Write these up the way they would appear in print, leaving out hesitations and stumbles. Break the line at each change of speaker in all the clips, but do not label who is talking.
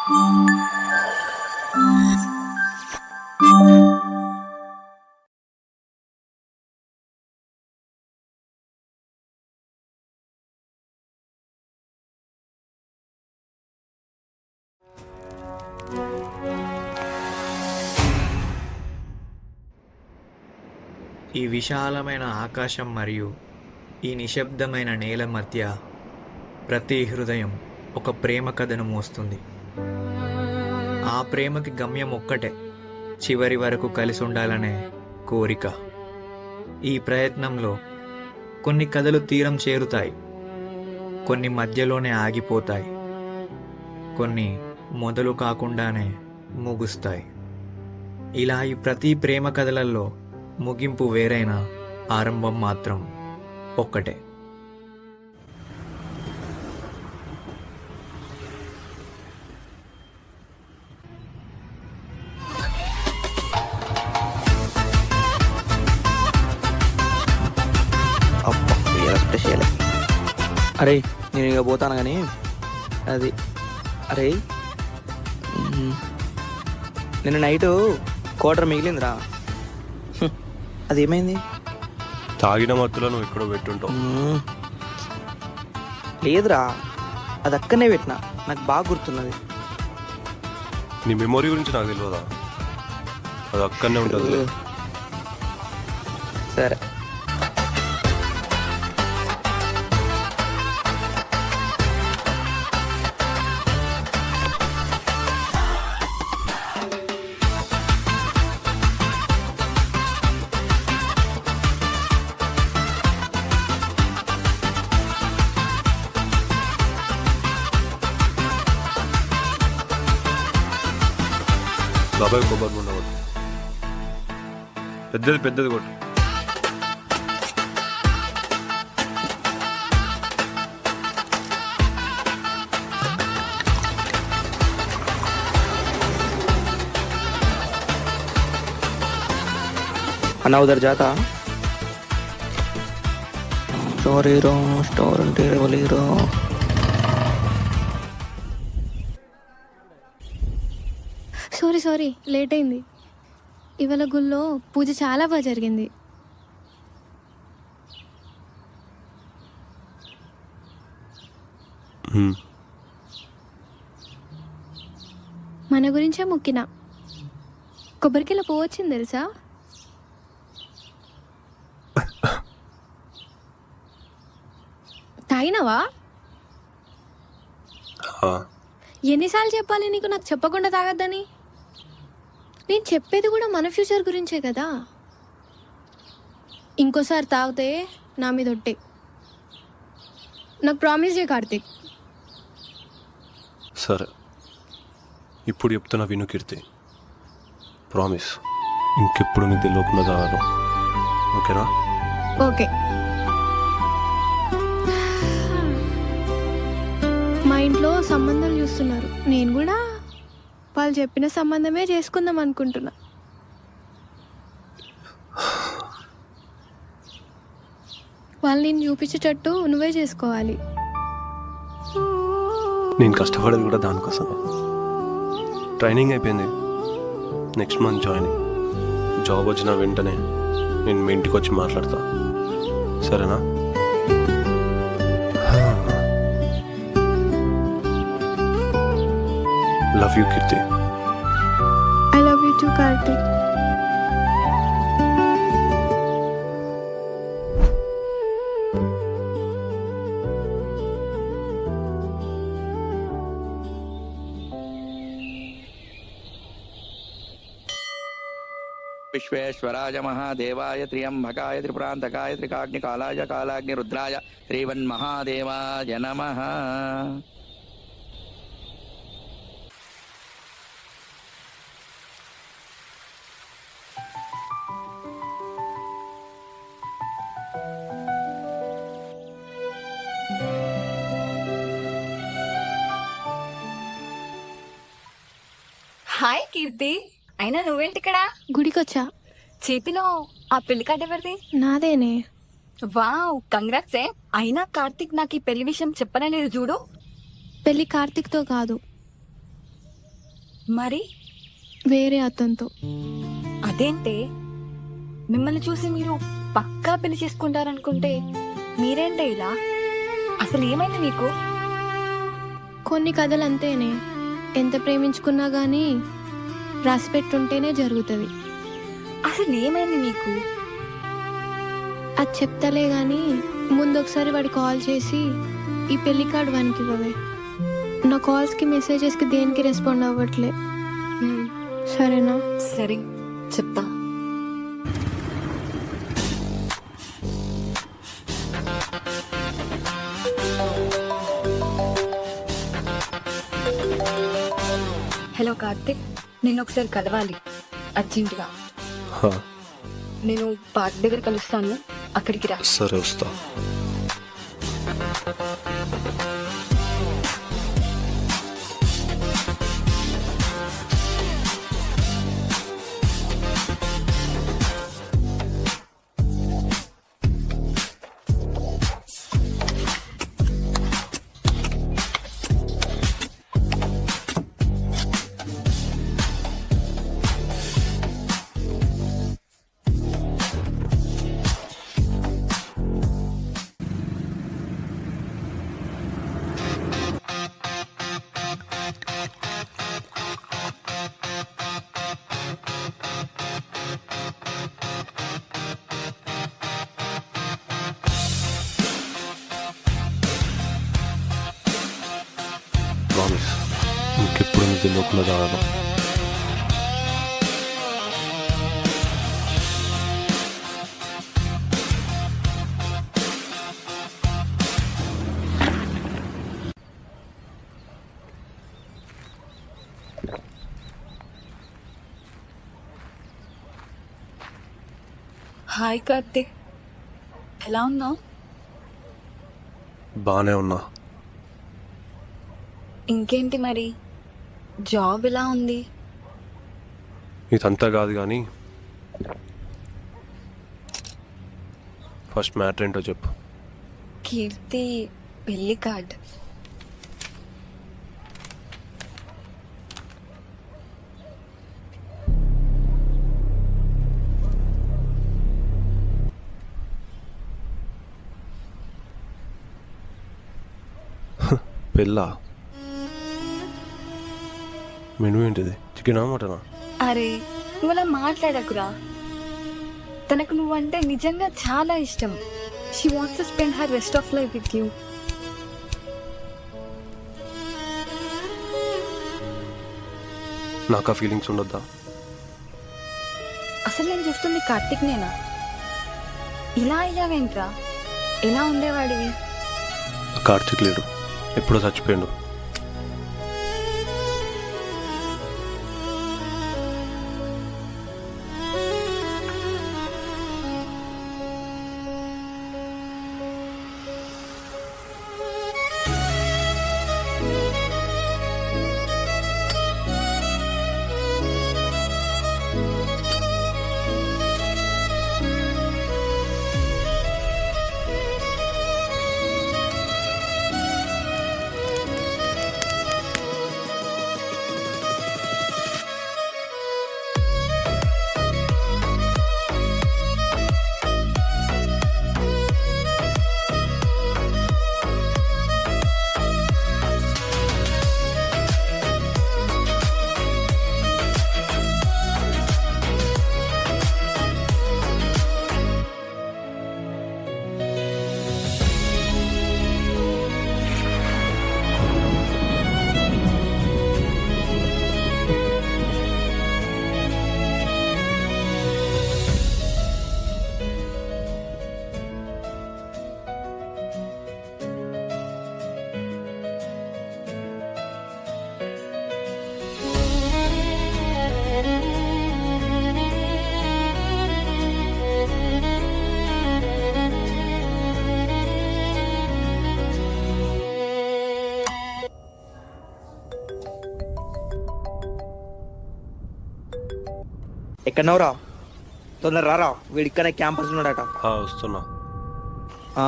ఈ విశాలమైన ఆకాశం మరియు ఈ నిశ్శబ్దమైన నేల మధ్య ప్రతి హృదయం ఒక ప్రేమ కథను మోస్తుంది. ఆ ప్రేమకి గమ్యం ఒక్కటే, చివరి వరకు కలిసి ఉండాలనే కోరిక. ఈ ప్రయత్నంలో కొన్ని కథలు తీరం చేరుతాయి, కొన్ని మధ్యలోనే ఆగిపోతాయి, కొన్ని మొదలు కాకుండానే ముగుస్తాయి. ఇలా ఈ ప్రతి ప్రేమ కథలలో ముగింపు వేరైనా ఆరంభం మాత్రం ఒక్కటే.
స్పెషల్. అరే నేను ఇక పోతాను కానీ అది అరే నిన్న నైటు క్వార్టర్ మిగిలిందిరా. అది ఏమైంది?
తాగిన మత్తులో నువ్వు ఎక్కడో పెట్టుంటావు.
లేదురా, అది అక్కడనే పెట్టినా, నాకు బాగా గుర్తున్నది.
నీ మెమొరీ గురించి నాకు తెలియదా? అది అక్కడనే ఉంటుంది.
సరే
బాబాయ్ కొబ్బరి ఉండవద్దు, పెద్దది పెద్దది కొట్టు.
అన్నా ఉదర్ జాతా స్టోర్ హీరో స్టోర్ అంటే రెవల్ హీరో.
సారీ లేట్ అయింది. ఇవాళ గుళ్ళో పూజ చాలా బాగా జరిగింది. మన గురించే మొక్కిన. కొబ్బరికిల పువ్వు వచ్చింది తెలుసా? తాగినావా? ఎన్నిసార్లు చెప్పాలి నీకు నాకు చెప్పకుండా తాగద్దని? నేను చెప్పేది కూడా మన ఫ్యూచర్ గురించే కదా. ఇంకోసారి తాగితే నా మీద ఒట్టే. నాకు ప్రామిస్ చేయ కార్తీక్.
సరే ఇప్పుడు చెప్తున్నా విను కీర్తి, ప్రామిస్. ఇంకెప్పుడు నీ తెలియకుండా తాగను, ఓకేనా?
ఓకే. మా ఇంట్లో సంబంధాలు చూస్తున్నారు. నేను కూడా వాళ్ళు చెప్పిన సంబంధమే చేసుకుందాం అనుకుంటున్నా. వాళ్ళు నేను చూపించేటట్టు నువ్వే చేసుకోవాలి.
నేను కష్టపడేది కూడా దానికోసం. ట్రైనింగ్ అయిపోయింది, నెక్స్ట్ మంత్ జాయినింగ్. జాబ్ వచ్చిన వెంటనే నేను మీ ఇంటికి వచ్చి మాట్లాడతా, సరేనా? Love you Keerthi.
I love you too Karthik.
విశ్వేశ్వరాయ మహాదేవాయ త్ర్యంబకాయ త్రిపురాంతకాయ త్రికాగ్నికాలాయ కాలాగ్నిరుద్రాయ శ్రీవన్మహాదేవాయ నమః.
హాయ్ కీర్తి, అయినా నువ్వేంటి ఇక్కడ?
గుడికొచ్చా.
చేతిలో ఆ పెళ్లి కార్డు ఎవరిది?
నాదేనే.
Wow, congrats. అయినా కార్తిక్ నాకు ఈ పెళ్లి విషయం చెప్పనలేదు చూడు.
పెళ్లి కార్తీక్తో కాదు,
మరి
వేరే అతనితో.
అదేంటే మిమ్మల్ని చూసి మీరు పక్కా పెళ్లి చేసుకుంటారనుకుంటే మీరేంటే ఇలా? అసలు ఏమైంది మీకు?
కొన్ని కథలు అంతేనే, ఎంత ప్రేమించుకున్నా గానీ రాసి పెట్టుంటేనే జరుగుతుంది.
అసలు ఏమైంది మీకు?
అది చెప్తలే గానీ ముందు ఒకసారి వాడి కాల్ చేసి ఈ పెళ్లి కార్డు వానికి ఇవ్వవే. నా కాల్స్కి మెసేజెస్కి దేనికి రెస్పాండ్ అవ్వట్లే.
హ్మ్,
సరేనా?
సరే చెప్తా. హలో కార్తిక్, నేను ఒకసారి కలవాలి అర్జెంటుగా.
హా,
నేను పార్క్ దగ్గర కలుస్తాను, అక్కడికి రా.
సరే వస్తా. ప్రామిస్, ఇంకెప్పుడు నీకు తెలియకుండా తాగను.
హాయ్ కార్తిక్, ఎలా ఉన్నావు?
బాగానే ఉన్నా.
ఇంకేంటి మరి, జాబ్ ఎలా ఉంది?
ఇదంతా కాదు కానీ ఫస్ట్ మ్యాటర్ ఏంటో చెప్పు.
కీర్తి పెళ్లి కార్డ్.
పెళ్ళా? మెను ఏంటిది? చికెనా మటనా?
అరే నువ్వు అలా మాట్లాడకురా. తనకు నువ్వంటే నిజంగా చాలా ఇష్టం. She wants to spend her rest of life with you.
నాకు ఆ ఫీలింగ్స్ ఉండొద్దా?
అసలు నేను చూస్తుంది కార్తిక్ నేనా? ఇలా అయ్యావేంట్రా? ఎలా ఉండేవాడివి?
ఆ కార్తీక్ లేడు, ఎప్పుడో చచ్చిపోయాడు.
ఎక్కడనవరా? తొందర రారా, వీడి ఇక్కడనే క్యాంపస్ ఉన్నాడట.
వస్తున్నా.
ఆ.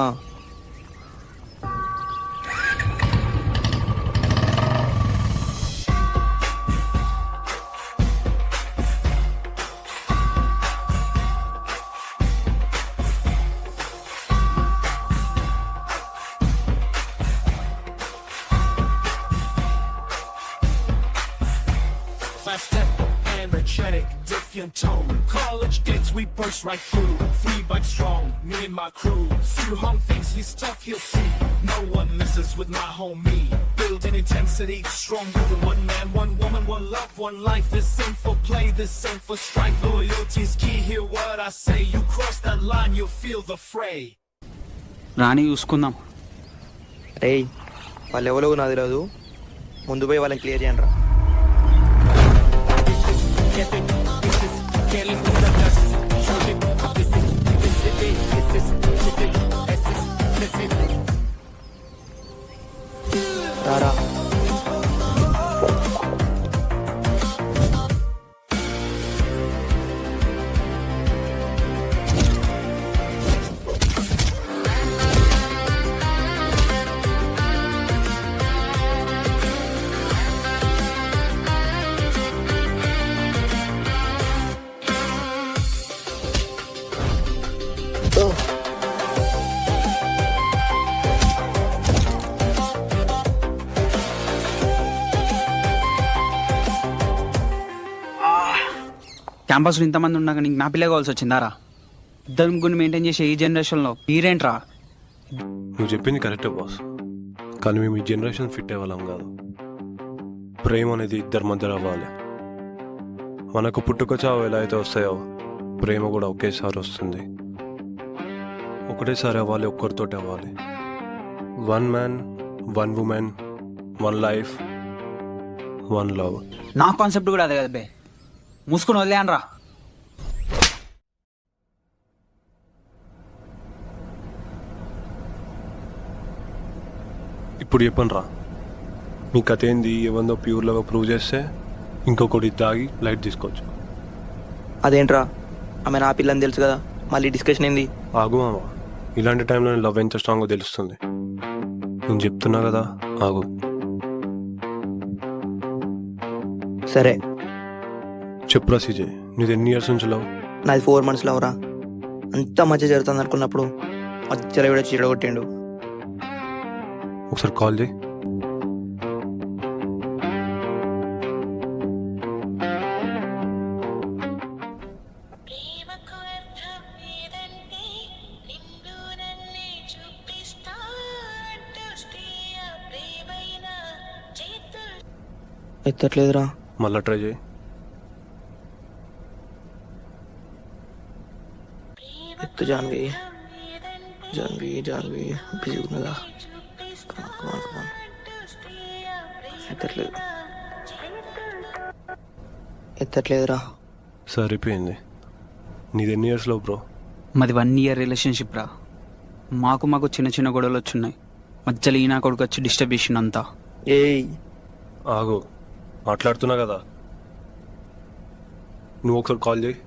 fast tempo, energetic, different tone. College gates we burst right through. Free bike strong, me and my crew. See Hong thinks he's tough, he'll see. No one messes with my homie. Building intensity, stronger than one man, one woman, one love, one life. This ain't for play, this ain't for strife. Loyalty's key, hear what I say. You cross that line, you'll feel the fray.
రాని చూసుకుందాం.
రేయ్ వాళ్ళు ఎవరో నాకు తెలియదు, ముందు పోయి వాళ్ళని క్లియర్ చేయండి రా. రారా.
క్యాంపస్లో ఇంతమంది ఉన్నాక నీకు నా పిల్ల కావాల్సి వచ్చిందారా? ఇద్దరు ముగ్గురు మెయింటైన్ చేసే ఈ జనరేషన్లో మీరేంట్రా?
నువ్వు చెప్పింది కరెక్టే బాస్, కానీ మేము ఈ జనరేషన్ ఫిట్ అవ్వాలం కాదు. ప్రేమ అనేది ఇద్దరి మధ్య అవ్వాలి. మనకు పుట్టుక చావు ఎలా అయితే వస్తాయో ప్రేమ కూడా ఒకేసారి వస్తుంది. ఒకటేసారి అవ్వాలి, ఒక్కరితోటి అవ్వాలి. One man, one women, one life, one love.
నా కాన్సెప్ట్ కూడా అదే కదా బే, మూసుకుని వదిలేయనరా.
ఇప్పుడు చెప్పండి రా, మీ కథ ఏంది? ఏమందో ప్యూర్ లవ్ ప్రూవ్ చేస్తే ఇంకొకటి తాగి లైట్ తీసుకోవచ్చు.
అదేంట్రా, ఆమె నా పిల్లని తెలుసు కదా, మళ్ళీ డిస్కషన్ ఏంది?
ఆగు మామ, ఇలాంటి టైంలో లవ్ ఎంత స్ట్రాంగో తెలుస్తుంది. నేను చెప్తున్నా కదా, ఆగు.
సరే
చెప్పురా సిజే, నీది ఎన్ని ఇయర్స్ నుంచి లవ్?
నాది 4 months లవరా. అంత మంచి జరుగుతుంది అనుకున్నప్పుడు మధ్యలో కూడా చీడగొట్టిండు.
ఒకసారి కాల్ చేయి.
ఎత్తట్లేదురా.
మళ్ళా ట్రై చేయి.
ఎత్తు జాన్వి, జాన్వి జాన్వి బిజీ ఉన్నదా? ఎత్తట్లేదు, ఎత్తట్లేదురా.
సరిపోయింది. నీది ఎన్ని ఇయర్స్ లవ్ బ్రో?
మాది 1 year రిలేషన్షిప్ రా. మాకు చిన్న చిన్న గొడవలు వచ్చున్నాయి. మధ్యలో ఈనా కొడుకు వచ్చి డిస్టర్బ్ చేసిన అంతా.
ఏయ్
ఆగు, మాట్లాడుతున్నా కదా. నువ్వు ఒకసారి కాల్ చేయి.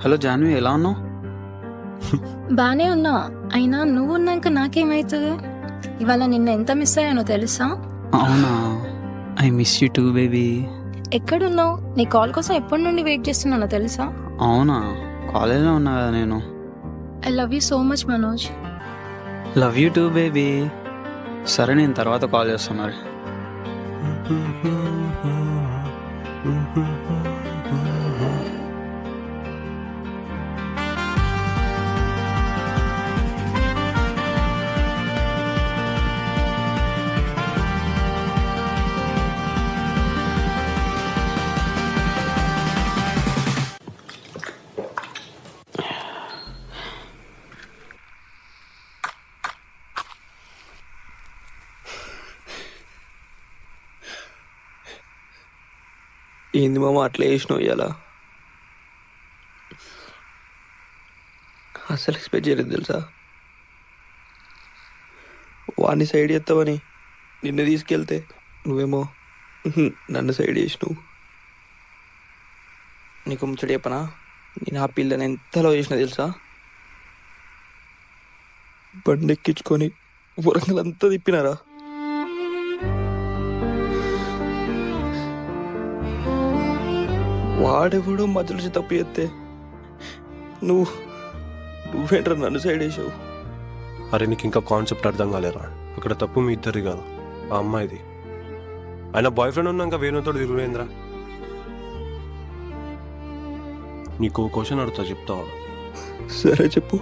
హలో జాన్వి, ఎలా ఉన్నావు?
బానే ఉన్నా, అయినా నువ్వు ఉన్నాక నాకేమవుతుంది? ఇవాళ నిన్న ఎంత మిస్ అయ్యానో తెలుసా?
అవునా, I miss you too baby.
ఎక్కడున్నావు? నీ కాల్ కోసం ఎప్పటి నుండి వెయిట్ చేస్తున్నానో తెలుసా?
అవునా, కాలేజ్లో ఉన్నా కదా నేను.
I love you so much Manoj.
Love you too baby. సరే, నేను తర్వాత కాల్ చేస్తాను మరి.
ఏంది మామ అట్లా చేసినావు ఇవాళ? అసలు ఎక్స్పెక్ట్ చేయలేదు తెలుసా. వాడిని సైడ్ చేస్తావని నిన్ను తీసుకెళ్తే నువ్వేమో నన్ను సైడ్ చేసినావు. నీకు ముచ్చట చెప్పనా, నేను ఆ పిల్లని ఎంతలో చేసినా తెలుసా. బండి ఎక్కించుకొని వరంగల్ అంతా తిప్పినారా. వాడెవడో మధ్యలో నుంచి తప్పు చేస్తే నువ్వేంట్రా నన్ను సైడ్ వేసావు.
అరే నీకు ఇంకా కాన్సెప్ట్ అర్థం కాలేరా. అక్కడ తప్పు మీ ఇద్దరి కాదు, ఆ అమ్మాయిది. ఆయన బాయ్ ఫ్రెండ్ ఉన్నాక వేరేతో తిరుగులేంద్రా. నీకు క్వశ్చన్ అడుగుతా, చెప్తావా?
సరే చెప్పు.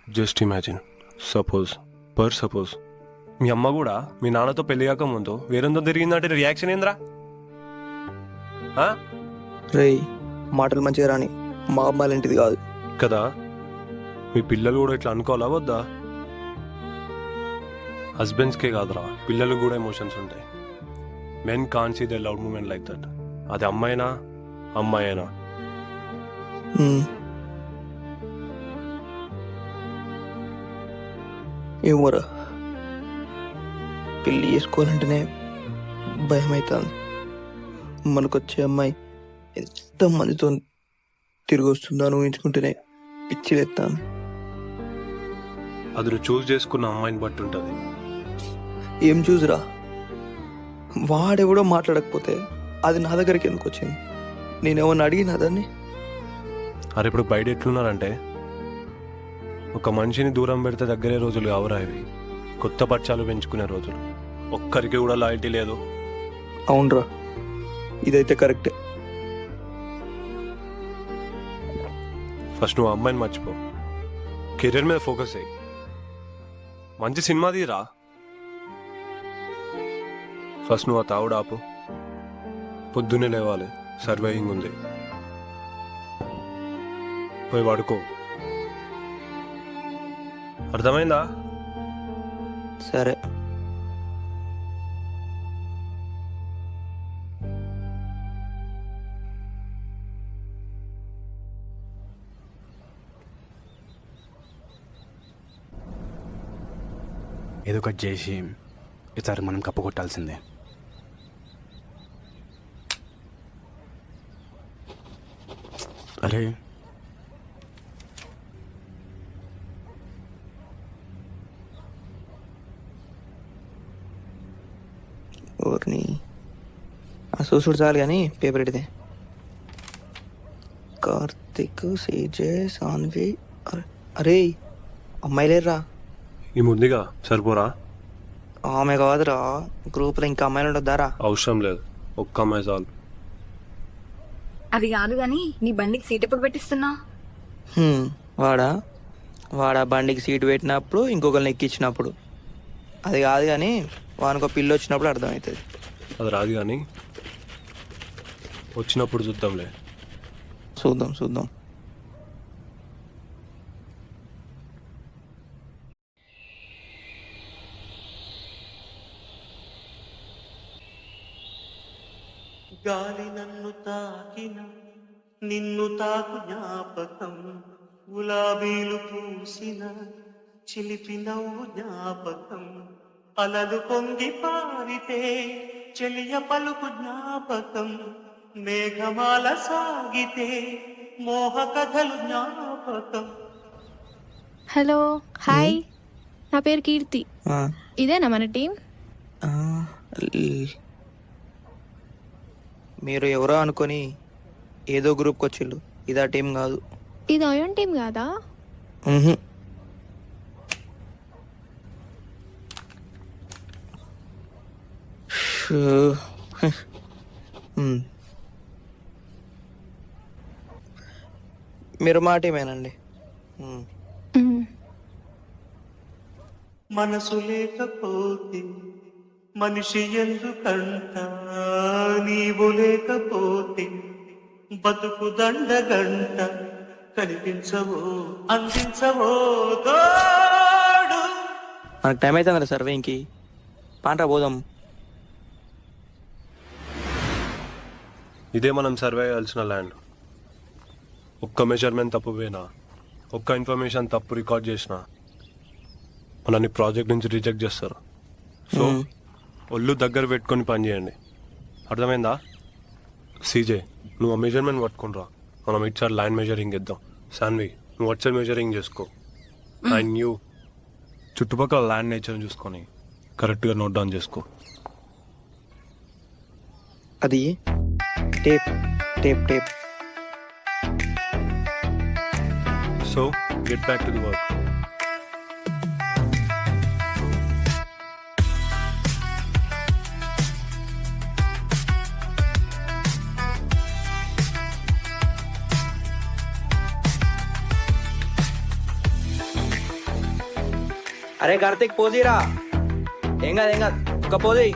జస్ట్ ఇమాజిన్, సపోజ్ మీ అమ్మ కూడా మీ నాన్నతో పెళ్లి కాక ముందు వేరేందో తిరిగిందంటే రియాక్షన్ ఏంద్రా?
రేయ్, మాటలు మంచిగా రాని, మా అమ్మాయిల ఇంటిది కాదు
కదా. మీ పిల్లలు కూడా ఇట్లా అనుకోవాలా వద్దా? హస్బెండ్స్కే కాదురా, పిల్లలు కూడా ఎమోషన్స్ ఉంటాయి. Men can see the love moment like that. అది అమ్మాయినా అమ్మాయినా.
ఏమోరా, పెళ్ళి చేసుకోవాలంటేనే భయం అవుతుంది. మనకొచ్చే అమ్మాయి ఎంత మందితో తిరిగి వస్తుందో అని ఊహించుకుంటేనే పిచ్చిలేస్తాను.
అది నువ్వు చూస్ చేసుకున్న అమ్మాయిని బట్టి ఉంటుంది.
ఏం చూసురా, వాడెవడో మాట్లాడకపోతే అది నా దగ్గరికి ఎందుకు వచ్చింది? నేనేమన్నా అడిగినా దాన్ని?
అరే ఇప్పుడు బయట ఎట్లున్నారంటే, ఒక మనిషిని దూరం పెడితే దగ్గరే రోజులు కావురా ఇవి. కొత్త పరిచయాలు పెంచుకునే రోజులు. ఒక్కరికి కూడా లాయల్టీ లేదు.
అవునరా, ఇదైతే కరెక్టే.
ఫస్ట్ నువ్వు అమ్మాయిని మర్చిపో, కెరీర్ మీద ఫోకస్ అయ్యి. మంచి సినిమా తీరా. ఫస్ట్ నువ్వు ఆ తావుడు ఆపు. పొద్దున్నే లేవాలి, సర్వైవింగ్ ఉంది, పోయి పడుకో. అర్థమైందా?
సరే.
ఏదో ఒకటి చేసి ఈసారి మనం కప్పు కొట్టాల్సిందే. అరే
ఊరిని ఆ చూసుడు చాలు కానీ పేపర్ ఎడితే. కార్తిక్, సీజే, సాన్వి. అరే అమ్మాయి లేరురా.
ఈ ముందుగా సరిపోరా?
ఆమె కాదురా, గ్రూప్లో ఇంకా అమ్మాయిలు ఉండొద్దారా?
అవసరం లేదు, ఒక్క అమ్మాయి చాలు.
అది కాదు కానీ నీ బండికి సీట్ ఎప్పుడు పెట్టిస్తున్నా?
వాడా బండికి సీటు పెట్టినప్పుడు, ఇంకొకరిని ఎక్కించినప్పుడు. అది కాదు కానీ వానికి ఒక పిల్లి వచ్చినప్పుడు అర్థమవుతుంది.
అది రాదు కానీ వచ్చినప్పుడు చూద్దాంలే.
చూద్దాం.
గాలి నన్ను తాకిన నిన్ను తాకు జ్ఞాపకం, గులాబీలు పూసిన చిలిపి నవ్వు జ్ఞాపకం, అలలు పొంగి పారితే చెలియ పలుకు జ్ఞాపకం, మేఘమాల సాగితే మోహ కథలు జ్ఞాపకం.
హలో, హాయ్, నా పేరు కీర్తి. ఇదేనా మన టీం?
మీరు ఎవరో అనుకొని ఏదో గ్రూప్కి వచ్చిళ్ళు. ఇదా టీం కాదు.
ఇది అయోన్ టీం కాదా?
మీరు మా టీమేనండి.
మనసు లేకపోతే మనిషి ఎందుకంట, నీవు లేకపోతే బతుకు దండగంట, కనిపించవో అందించవో తోడు.
మనకు టైం అవుతుందా సర్వేకి? పాండ్రా పోదాం.
ఇదే మనం సర్వే చేయాల్సిన ల్యాండ్. ఒక్క మెజర్మెంట్ తప్పు పోయినా, ఒక్క ఇన్ఫర్మేషన్ తప్పు రికార్డ్ చేసినా మనల్ని ప్రాజెక్ట్ నుంచి రిజెక్ట్ చేస్తారు. సో ఒళ్ళు దగ్గర పెట్టుకొని పని చేయండి. అర్థమైందా? సీజే, నువ్వు ఆ మెజర్మెంట్ పట్టుకునిరా. మనం ఇటు సైడ్ ల్యాండ్ మెజరింగ్ ఇద్దాం. సాన్వి, నువ్వు అటు సైడ్ మెజరింగ్ చేసుకో. అండ్ యూ చుట్టుపక్కల ల్యాండ్ నేచర్ చూసుకొని కరెక్ట్గా నోట్ డౌన్ చేసుకో.
అది tape tape tape.
So get back to the work.
అరే కార్తిక్ పోజీరా. ఏం కాదు ఒక పోజీ.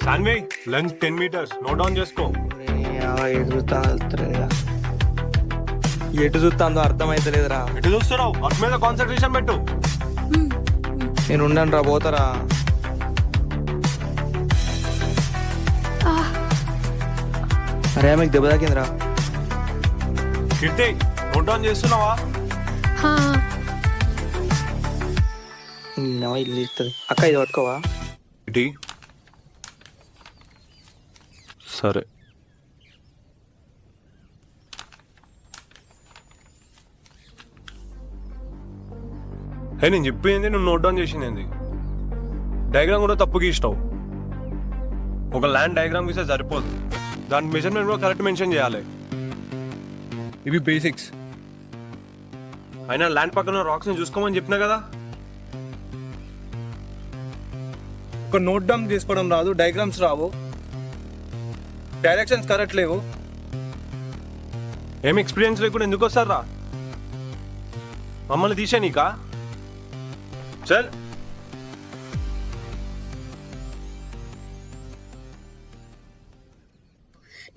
Saanvi length 10 meters note down చేసుకో.
ఎటు చూస్తాందో అర్థమైతలేదురా.
ఎటు చూస్తున్నావు? వర్క్ మీద కాన్సన్ట్రేషన్ పెట్టు.
నేను ఉండను రా, పోతారా. అరే మీకు దెబ్బ తాకిందిరా.
కీర్తి నోట్ డౌన్ చేస్తున్నావా?
ఇల్లు ఇస్తుంది అక్క, ఇది పట్టుకోవా.
ఇటీ సరే. హే నేను చెప్పింది నువ్వు నోట్ డౌన్ చేసింది. డయాగ్రామ్ కూడా తప్పు గీసినావు. ఒక ల్యాండ్ డయాగ్రామ్ గీస్తే సరిపోదు, దాని మెజర్మెంట్ కూడా కరెక్ట్ మెన్షన్ చేయాలి. ఇవి బేసిక్స్. అయినా ల్యాండ్ పక్కన రాక్స్ని చూసుకోమని చెప్పినా కదా.
ఒక నోట్ డౌన్ చేసుకోవడం రాదు, డయాగ్రామ్స్ రావు, డైరెక్షన్స్ కరెక్ట్ లేవు.
ఏం ఎక్స్పీరియన్స్ లేకుండా ఎందుకు వస్తారా? మమ్మల్ని తీసే నీకా? చల్.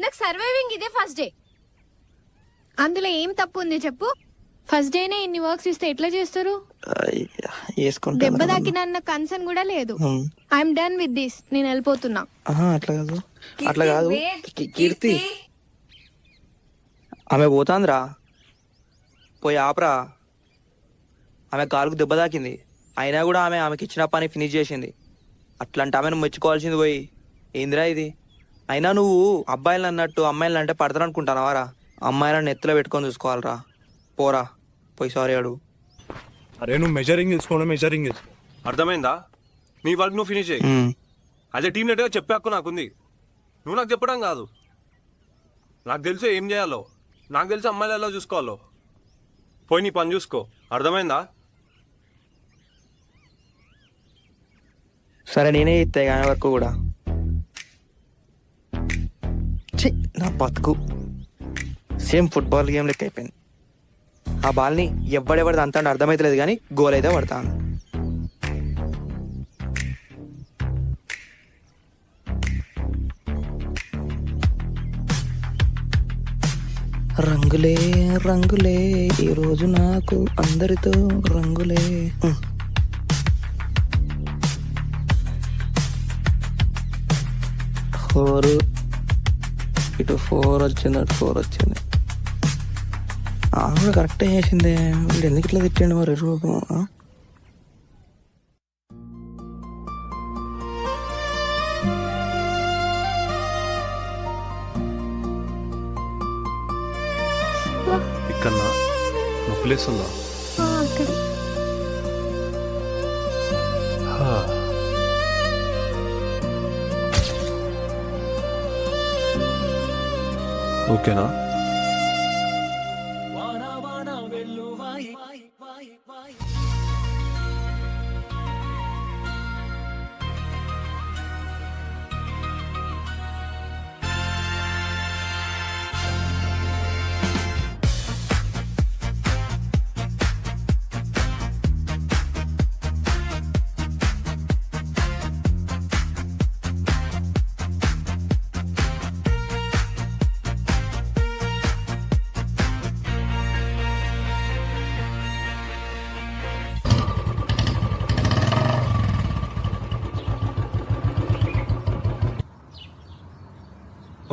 నాకు సర్వైవింగ్ ఇదే ఫస్ట్ డే. అందులో ఏం తప్పు ఉంది చెప్పు? ఫస్ట్ డేనే ఇన్ని వర్క్స్ ఇస్తే ఎట్లా చేస్తారు? దెబ్బ తాకినన్న కన్సర్న్ కూడా లేదు. ఐఎమ్ డన్ విత్ దిస్, నేను వెళ్ళిపోతున్నా.
అట్లా కాదు కీర్తి, ఆమె పోతాందిరా, పోయి ఆపరా. ఆమె కాలుకు దెబ్బ తాకింది, అయినా కూడా ఆమెకి ఇచ్చిన పని ఫినిష్ చేసింది. అట్లాంటి ఆమెను మెచ్చుకోవాల్సింది పోయి. ఏందిరా ఇది? అయినా నువ్వు అబ్బాయిలు అన్నట్టు అమ్మాయిలు అంటే పడతారు అనుకుంటానావారా? అమ్మాయిలను ఎత్తులో పెట్టుకొని చూసుకోవాలరా. పోరా పోయి సారీ అడుగు.
అరే నువ్వు మెజరింగ్ తీసుకో. అర్థమైందా? నీ వర్క్ నువ్వు ఫినిష్ చేయి. అదే టీం లీడర్గా చెప్పే హక్కు నాకుంది. నువ్వు నాకు చెప్పడం కాదు. నాకు తెలుసు ఏం చేయాలో, నాకు తెలుసు అమ్మాయిలు ఎలా చూసుకోవాలో. పోయి నీ పని చూసుకో. అర్థమైందా?
సరే నేనే ఇస్తాయి కానీ వరకు కూడా. నా బతుకు సేమ్ ఫుట్బాల్ గేమ్ లెక్క అయిపోయింది. ఆ బాల్ని ఎవడెవడిది అంత అర్థమైతలేదు కానీ గోల్ అయితే పడతాను. రంగులే రంగులే ఈరోజు నాకు అందరితో రంగులే. ఇటు 4 వచ్చింది, అటు 4 వచ్చింది. కూడా కరెక్టే చేసిందే. వీడు ఎందుకు ఇట్లా తిట్టండి మరి రూపం?
ఇక్కడ నొప్పిలేస్తుందా? ఓకేనా?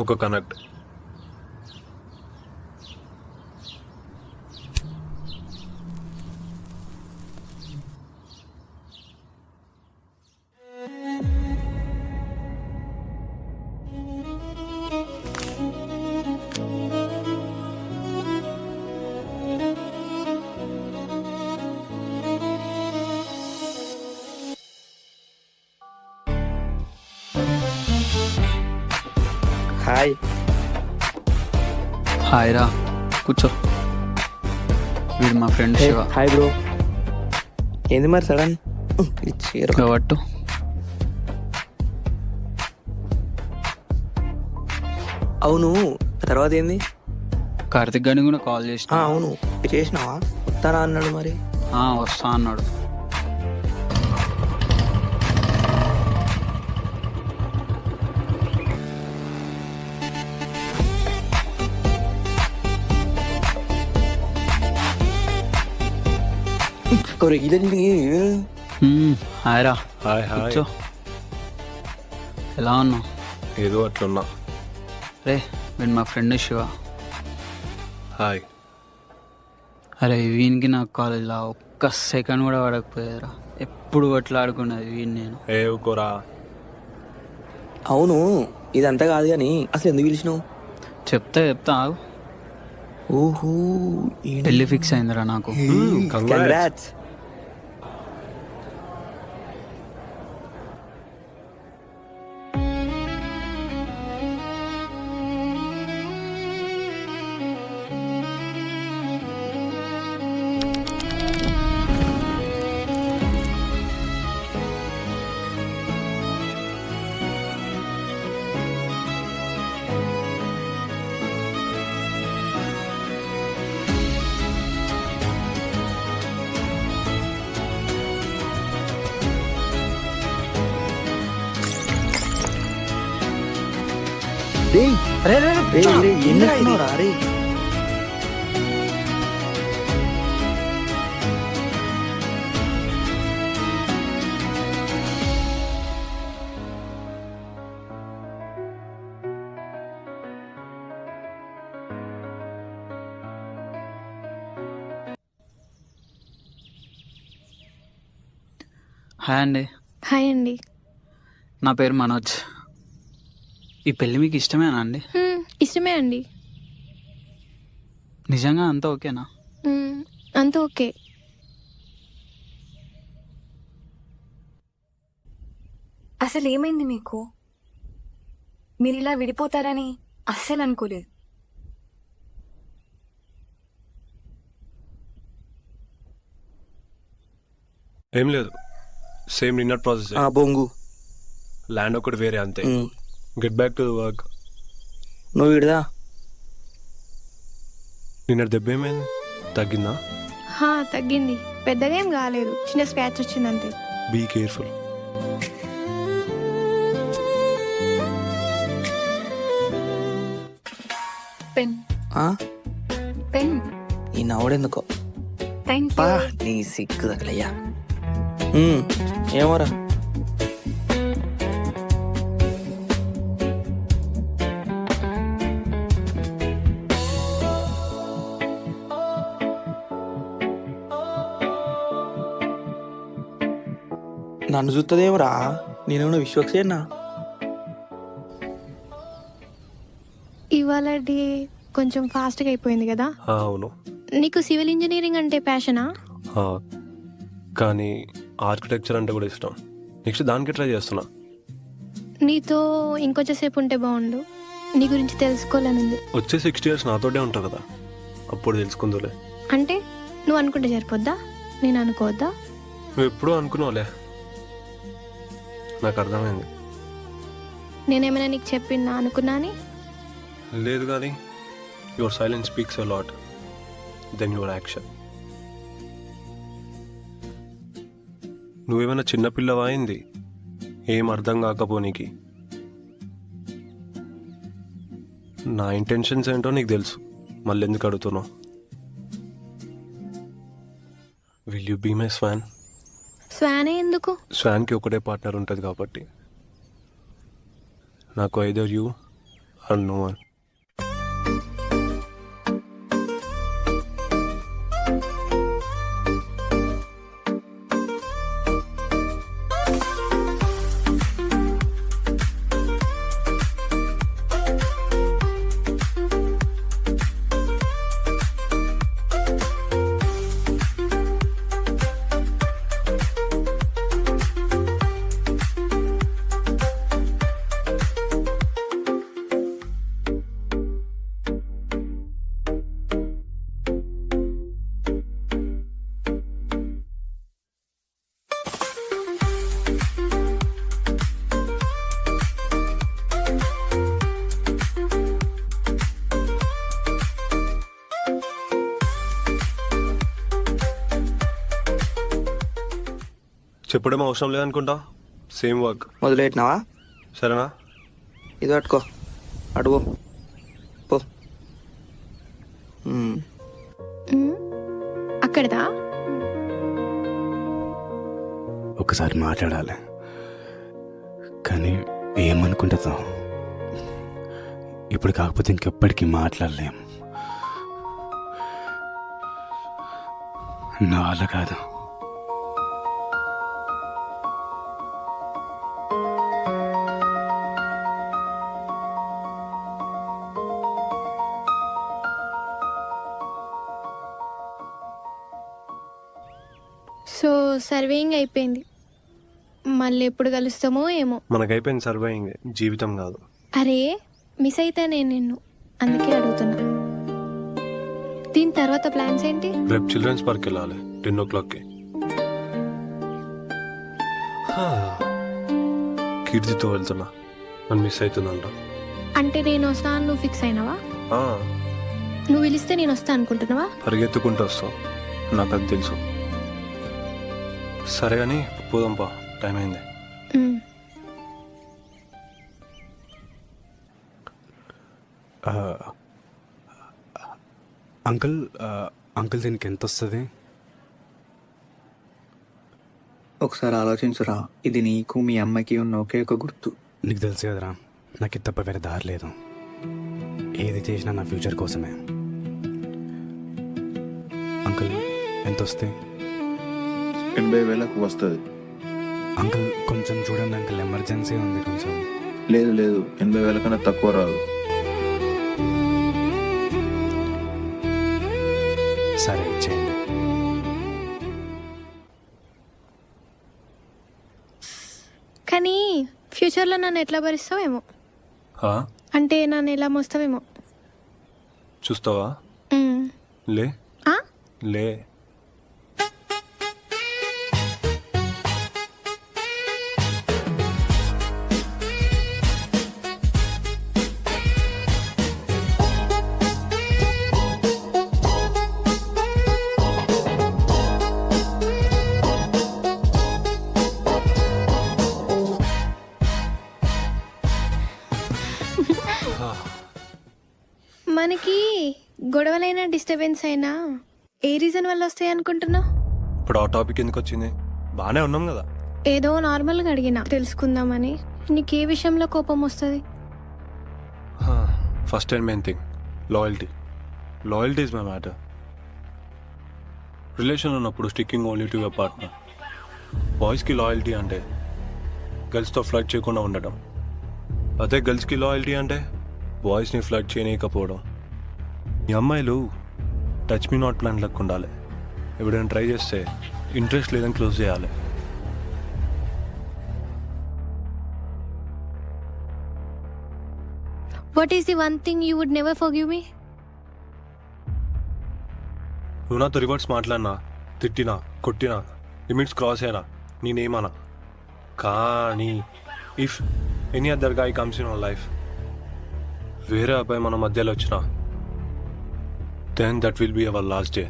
ఒక కనెక్ట్.
హాయ్.
హాయ్ రా, కూర్చో. వీడు మా ఫ్రెండ్ శివ.
Hi bro. ఏంది మరి సడన్ ఇచ్చారు
కాబట్టి
అవును, తర్వాత ఏంది?
కార్తిక్ గారిని కూడా కాల్ చేసిన.
అవును, చేసినావా? వస్తానా అన్నాడు మరి.
వస్తా అన్నాడు. హాయ్ రా,
హాయ్ హాయ్.
కూర్చో. ఎలా ఉన్నావు?
ఏదో అట్లున్నా.
రే, వీడు మా ఫ్రెండ్ శివ.
హాయ్.
అరే వీనికి నాకు కాలేజ్లో ఒక్క సెకండ్ కూడా పడకపోయారా. ఎప్పుడు కొట్లాడుకున్నది వీడిని నేను.
ఏ ఊకోరా.
అవును, ఇదంతా కాదు కానీ అసలు ఎందుకు పిలిచినావు?
చెప్తా ఆగు.
ఓహో,
పెళ్లి ఫిక్స్ అయిందిరా నాకు.
కంగ్రాట్స్.
హాయ్ అండి.
హాయ్ అండి.
నా పేరు మనోజ్. ఈ పెళ్ళి మీకు ఇష్టమేనా అండి?
ఇష్టమే అండి.
నిజంగా అంతా ఓకేనా?
అంత ఓకే.
అసలు ఏమైంది మీకు? మీరు ఇలా విడిపోతారని అస్సలు అనుకోలేదు.
ఏం లేదు, సేమ్ నిన్నర్ ప్రాసెస్.
బొంగు
ల్యాండ్ ఒకటి వేరే అంతే. Get back to work.
నువ్వు విడదా?
నిన్న దెబ్బ ఏమైంది? తగ్గిందా?
తగ్గింది. పెద్దగా ఏం కాలేదు, చిన్న స్క్రాచ్ వచ్చింది అంతే.
Be careful.
Pen pen.
ఈ నవ్వడెందుకో.
థ్యాంక్
పా,
యూ.
నీ సిగ్గు తగలయ్యా. ఏమోరా. నన్ను చూస్తుందేమరా, నేను విశ్వక్సేనా.
ఇవాళ డే కొంచెం ఫాస్ట్గా అయిపోయింది కదా.
అవును.
నీకు సివిల్ ఇంజనీరింగ్ అంటే ప్యాషనా?
కానీ ఆర్కిటెక్చర్ అంటే కూడా ఇష్టం. నెక్స్ట్ దానికి ట్రై చేస్తున్నా.
నీతో ఇంకొంచెం సేపు ఉంటే బాగుండు. నీ గురించి తెలుసుకోవాలనుంది.
వచ్చే 60 years నాతోటే ఉంటావు కదా, అప్పుడు తెలుసుకుందులే.
అంటే నువ్వు అనుకుంటే సరిపోద్దా? నేను అనుకోవద్దా?
నువ్వు ఎప్పుడూ అనుకున్నావులే, నాకు అర్థమైంది.
నేనేమైనా నీకు చెప్పినా అనుకున్నాని?
లేదు కానీ your silence speaks a lot then your action. నువ్వేమైనా చిన్నపిల్లవా అయింది? ఏం అర్థం కాకపోనీకి. నా ఇంటెన్షన్స్ ఏంటో నీకు తెలుసు, మళ్ళీ ఎందుకు అడుగుతున్నావు? Will you be my swan?
స్వానే ఎందుకు?
స్వాన్కి ఒకటే పార్ట్నర్ ఉంటుంది కాబట్టి. నాకు either you are no one. చెప్పడం అవసరం లేదనుకుంటా, సేమ్ వర్క్.
మొదలెట్టినావా?
సరేనా?
ఇది పట్టుకో, అడుగు పో.
అక్కడదా?
ఒకసారి మాట్లాడాలి, కానీ ఏమనుకుంటుందో. ఇప్పుడు కాకపోతే ఇంకెప్పటికీ మాట్లాడలేం. నా వల్ల కాదు.
సో సర్వేయింగ్ అయిపోయింది, మళ్ళీ ఎప్పుడు కలుస్తామో ఏమో.
మనకైపోయింది సర్వైయింగ్, జీవితం కాదు.
అరే మిస్ అయితే నేను నిన్ను, అందుకే అడుగుతున్నా. దీని తర్వాత ప్లాన్స్ ఏంటి?
రేపు చిల్డ్రన్స్ పార్క్ వెళ్ళాలి 10 o'clock. కీర్తితో వెళ్తున్నా, నన్ను మిస్ అవుతుందంట.
అంటే నేను వస్తాను, నువ్వు ఫిక్స్ అయినావా?
ఆ,
నువ్వు పిలిస్తే నేను వస్తా అనుకుంటున్నావా?
పరిగెత్తుకుంటూ వస్తావు, నాకు అది తెలుసు. సరే కానీ పోదాంపా, టైం అయింది.
మ్.
అంకుల్ దీనికి ఎంత వస్తుంది?
ఒకసారి ఆలోచించురా, ఇది నీకు మీ అమ్మకి ఉన్న ఒకే ఒక గుర్తు.
నీకు తెలుసు కదరా, నాకు ఇది తప్ప వేరే దారి లేదు. ఏది చేసినా నా ఫ్యూచర్ కోసమే. అంకుల్ ఎంత వస్తే?
80,000 వస్తుంది.
అంకుల్ కొంచెం చూడండి అంకుల్, ఎమర్జెన్సీ ఉంది కొంచెం.
లేదు 80,000 కన్నా తక్కువ రాదు.
సరే ఇచ్చేయండి.
కానీ ఫ్యూచర్లో నన్ను ఎట్లా భరిస్తావేమో,
హా?
అంటే నన్ను ఎలా మోస్తావేమో.
చూస్తావా?
మ్.
లే
ఆ?
లే.
మనకి గొడవలైనా డిస్టర్బెన్స్ అయినా ఏ రీజన్ వల్ల వస్తాయి అనుకుంటున్నావు?
ఇప్పుడు ఆ టాపిక్ ఎందుకు వచ్చింది? బాగానే ఉన్నాం కదా.
ఏదో నార్మల్గా అడిగినా తెలుసుకుందామని. నీకు ఏ విషయంలో కోపం వస్తుంది?
First and main thing, loyalty. Loyalty is my matter. Relation ఉన్నప్పుడు sticking only to your partner. బాయ్స్కి లాయల్టీ అంటే గర్ల్స్తో ఫ్లర్ట్ చేయకుండా ఉండటం. అదే గర్ల్స్కి లాయల్టీ అంటే బాయ్స్ని ఫ్లర్ట్ చేయనీయకపోవడం. ఈ అమ్మాయిలు టచ్ మీ నాట్ ప్లాన్ లెక్క ఉండాలి. ఎవడైనా ట్రై చేస్తే ఇంట్రెస్ట్ లేదని క్లోజ్ చేయాలి.
What is the one thing you would never forgive me?
నువ్వు నాతో రివర్స్ మాట్లాడినా, తిట్టినా, కొట్టినా, లిమిట్స్ క్రాస్ అయినా, నేనేమన్నా. కానీ if any other guy comes in our life, వేరే అబ్బాయి మన మధ్యలో వచ్చినా, then that will be our last day.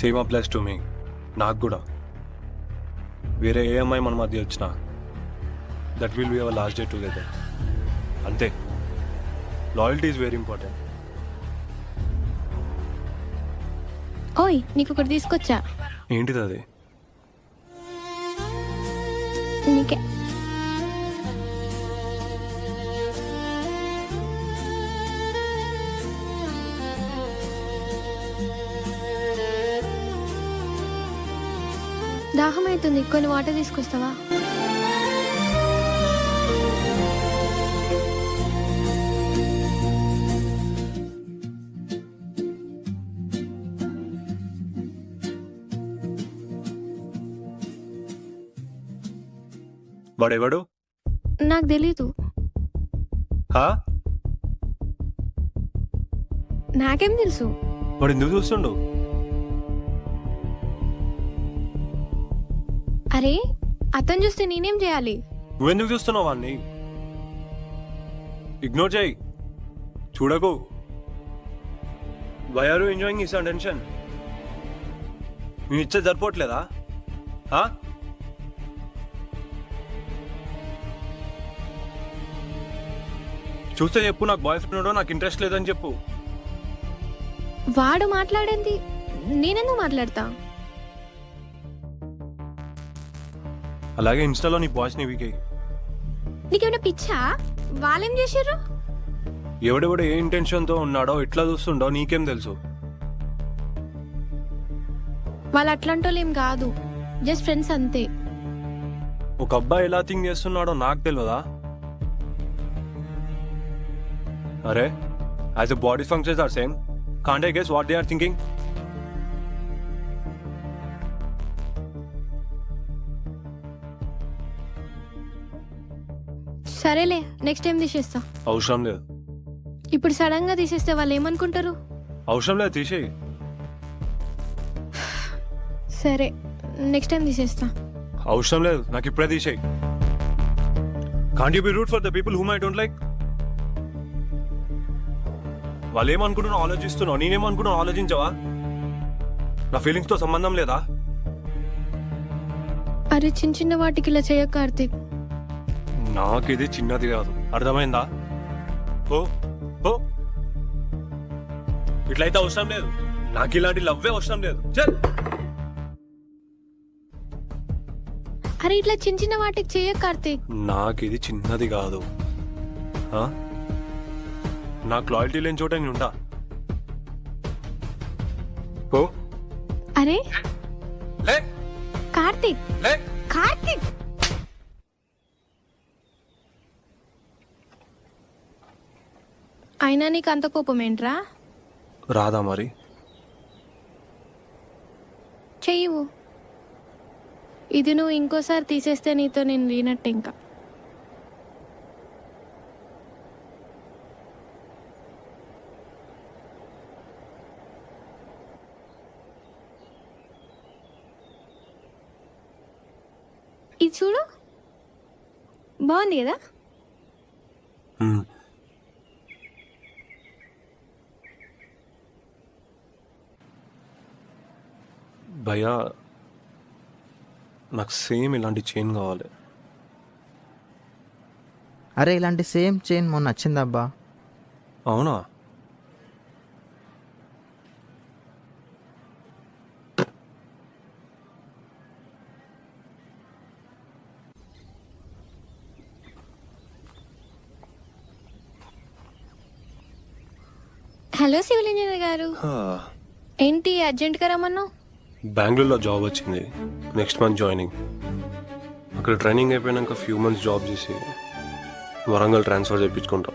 Same applies to me. నాకు కూడా వేరే ఏ అమ్మాయి మన మధ్య వచ్చినా, that will be our last day together. అంతే. Loyalty is very important.
ఓయ్, నీకు ఒకటి తీసుకొచ్చా.
ఏంటిది అది?
నీకే. దాహం అవుతుంది, కొన్ని వాటర్ తీసుకొస్తావా?
వాడెవడు?
నాకు తెలీదు.
హా?
నాకేం తెలుసు?
వాడు ఎందుకు చూస్తుండు?
అరే, అతను చూస్తే నేనేం చేయాలి?
నువ్వెందుకు చూస్తున్నావు వాడిని? ఇగ్నోర్ చేయి, చూడకు. Why are you enjoying his attention? నేను ఇచ్చే సరిపోవట్లేదా? చూస్తే చెప్పు, నాకు బాయ్ ఫ్రెండ్ ఉండో, నాకు ఇంట్రెస్ట్ లేదని చెప్పు.
వాడు మాట్లాడింది నేనెందుకు మాట్లాడతా?
అలాగే ఇన్స్టాలో నీ బాయ్స్ని వీకే.
నీకేమైనా పిచ్చా? వాళ్ళేం చేసారు?
ఎవడెవడ ఏ ఇంటెన్షన్తో ఉన్నాడో ఎట్లా చూస్తుండో నీకేం తెలుసు?
వాళ్ళు అట్లాంటోళ్ళు ఏం కాదు, జస్ట్ ఫ్రెండ్స్ అంతే.
ఒక అబ్బాయి ఎలా థింక్ చేస్తున్నాడో నాకు తెలియదా? అరే, as a body functions are same, can't I guess what they are thinking?
సరేలే, నెక్స్ట్ టైం తీసేస్తా.
అవసరం లేదు.
ఇప్పుడు సడన్ గా తీసేస్తే వాళ్ళు ఏమనుకుంటారు?
అవసరం లేదు, తీసేయి.
సరే, నెక్స్ట్ టైం తీసేస్తా.
అవసరం లేదు, నాకు ఇప్పుడే తీసేయి. Can't you be rude for the people whom I don't like? వాళ్ళు ఏమనుకుంటున్నావు ఆలోచిస్తున్నావు, నేనేమనుకుంటున్నావు ఆలోచించవా? నా ఫీలింగ్స్ తో సంబంధం లేదా?
అరే, చిన్న చిన్న వాటికి ఇలా చేయక కార్తీక్.
నాకు ఇది చిన్నది కాదు, అర్థమైందా? ఓ ఓ ఇట్లయితే అవసరం లేదు. నాకు ఇలాంటి లవ్వే అవసరం లేదు. చల్.
అరే, ఇట్లా చిన్న చిన్న వాటికి చేయక కార్తీక్.
నాకు ఇది చిన్నది కాదు. నాకు లాయల్టీ లేని చోట నేను ఉంటా. ఓ
అరే
లే
కార్తీక్,
లే.
కార్తీక్. అయినా నీకు అంత కోపం ఏంట్రా?
రాదా మరి?
చెయ్యవు. ఇది నువ్వు ఇంకోసారి తీసేస్తే నీతో నేను లేనట్టే ఇంకా. ఇది చూడు, బాగుంది కదా?
భయ్యా, నాకు సేమ్ ఇలాంటి చైన్ కావాలి.
అరే, ఇలాంటి సేమ్ చైన్ మొన్న వచ్చిందబ్బా.
అవునా?
హలో సివిల్ ఇంజనీర్ గారు, ఏంటి అర్జెంట్గా రమ్మన్నావు?
బెంగళూరులో జాబ్ వచ్చింది, నెక్స్ట్ మంత్ జాయినింగ్. అక్కడ ట్రైనింగ్ అయిపోయినాక ఫ్యూ మంత్స్ జాబ్ చేసి వరంగల్ ట్రాన్స్ఫర్ చేయించుకుంటా.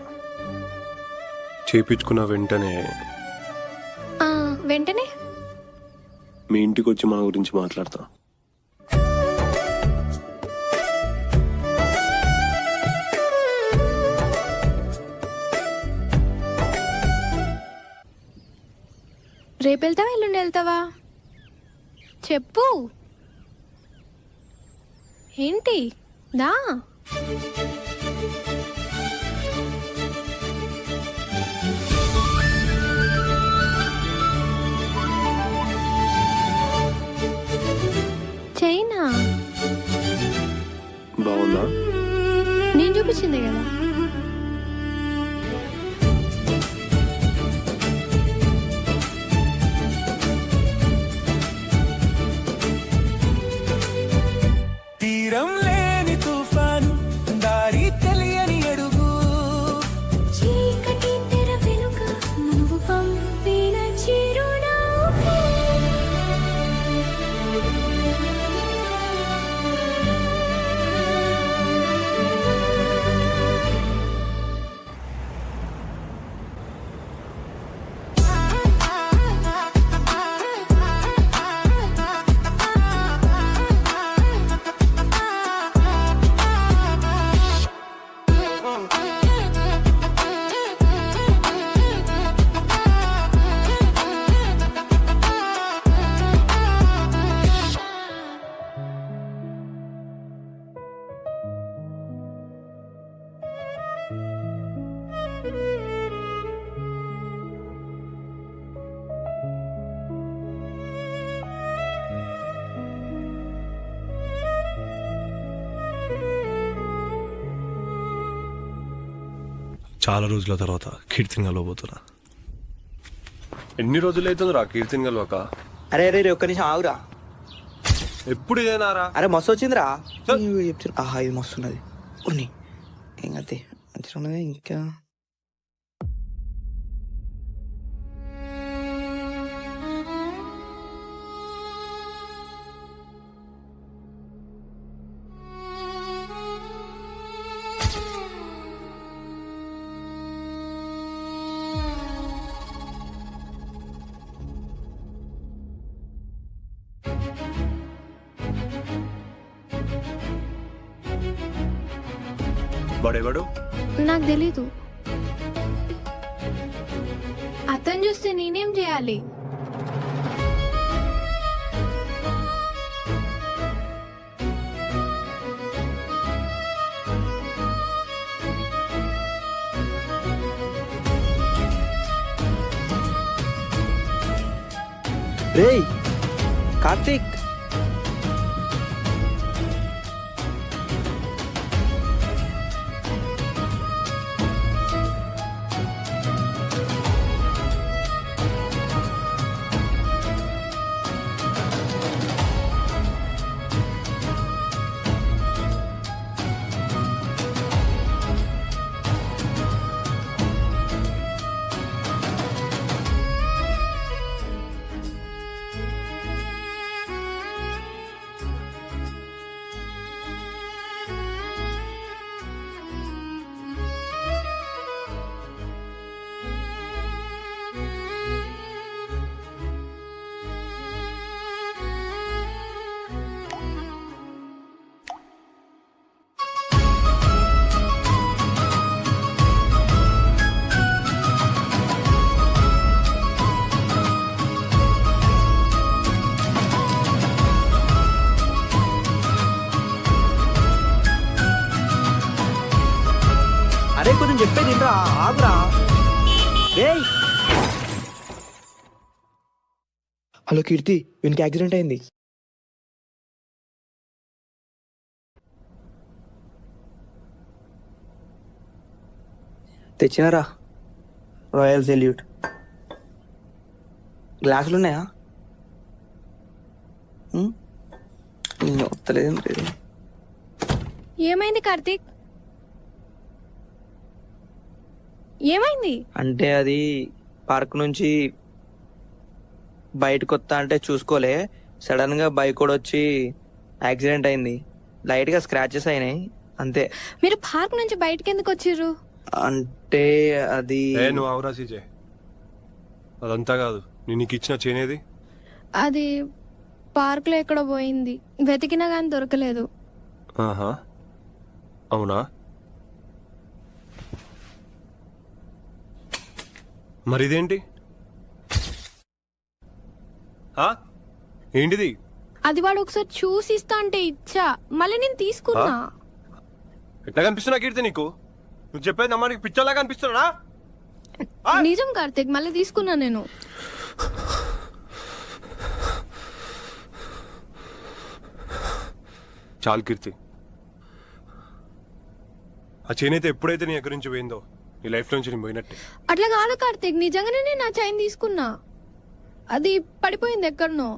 చేయించుకున్న వెంటనే
వెంటనే
మీ ఇంటికి వచ్చి మన గురించి మాట్లాడతా.
రేపు వెళ్తావా, ఎల్లుండి వెళ్తావా? చెప్పు. ఏంటి? దా. చైనా
బాగుందా?
నేను చూపించిందే కదా.
తీరం లేని తుఫాను, దారి తెలియని అడుగు,
చీకటి తెర వెనుక నువ్వు పంపిన చిరునవ్వు.
చాలా రోజుల తర్వాత కీర్తిని కలవబోతున్నా. ఎన్ని రోజులు అవుతుంది రా కీర్తిని కలవక?
అరే అరే ఒక్క నిమిషం ఆగురా.
ఎప్పుడు ఇదేనారా?
అరే మస్తు వచ్చిందిరా. చెప్తున్నా ఆహా ఇది మస్తు ఉన్నది. కొన్ని ఏం కదే మంచిగా ఉన్నది ఇంకా.
వాడెవడు?
నాకు తెలీదు. అతను చూస్తే నేనేం చేయాలి?
రేయ్ కార్తీక్, అరే కొంచెం చెప్పేది ఏంట్రా, ఆగురా. రేయ్ హలో కీర్తి, వీనికి యాక్సిడెంట్ అయింది. తెచ్చినారా రాయల్ సెల్యూట్. గ్లాసులు ఉన్నాయా? వస్తలేదు.
ఏమైంది కార్తీక్? ఏమైంది?
అంటే అది పార్క్ నుంచి బయటకు వస్తా అంటే చూసుకోలే, సడన్ గా బైక్ కూడా వచ్చి యాక్సిడెంట్ అయింది. లైట్ గా స్క్రాచెస్ అయినాయి అంతే.
మీరు పార్క్ నుంచి బయటకి ఎందుకు వచ్చిర్రు?
అంటే అది
నువ్వు అవరా సీజే, అదంతా కాదు. నేను నీకు ఇచ్చిన చేనేది?
అది పార్క్ లో ఎక్కడో పోయింది, వెతికినా కానీ దొరకలేదు.
ఆహా అవునా? మరి ఇదేంటి? ఏంటిది?
అది వాడు ఒకసారి చూసి ఇస్తా అంటే ఇచ్చా, మళ్ళీ నేను తీసుకున్నా.
ఎట్లా కనిపిస్తున్నా కీర్తి నీకు? నువ్వు చెప్పేది నమ్మడానికి పిచ్చోలాగా కనిపిస్తున్నా?
నిజం కార్తీక్, మళ్ళీ తీసుకున్నా నేను.
చాలు కీర్తి, ఆ చేనైతే ఎప్పుడైతే నీ దగ్గర నుంచి పోయిందో నీ లైఫ్ నుంచి నేను పోయినట్టే.
అట్లా కాదు కార్తీక్, నిజంగానే నేను నా చైన్ తీసుకున్నా. అది పడిపోయింది ఎక్కడనో.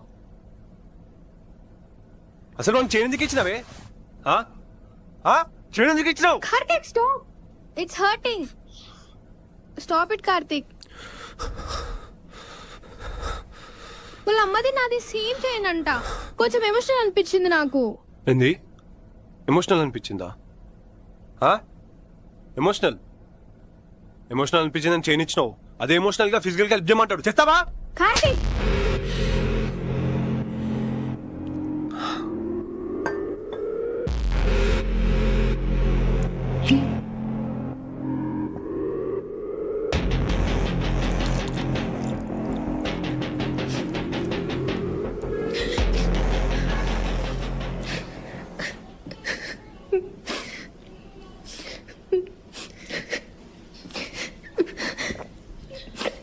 అసలు మనం చైన్ ఎందుకు ఇచ్చినావే? చైన్ ఎందుకు ఇచ్చినావు?
Karthik stop, it's hurting. Stop it Karthik. వాళ్ళ అమ్మది నాది సేమ్ చైన్ అంట. కొంచెం ఎమోషనల్ అనిపించింది నాకు.
ఏంది ఎమోషనల్ అనిపించిందా? ఎమోషనల్ అనిపించిందని చైన్ ఇచ్చినావు. అదే ఎమోషనల్ గా ఫిజికల్ గా హెల్ప్ చేయమంటాడు, చేస్తావా?
కార్తీక్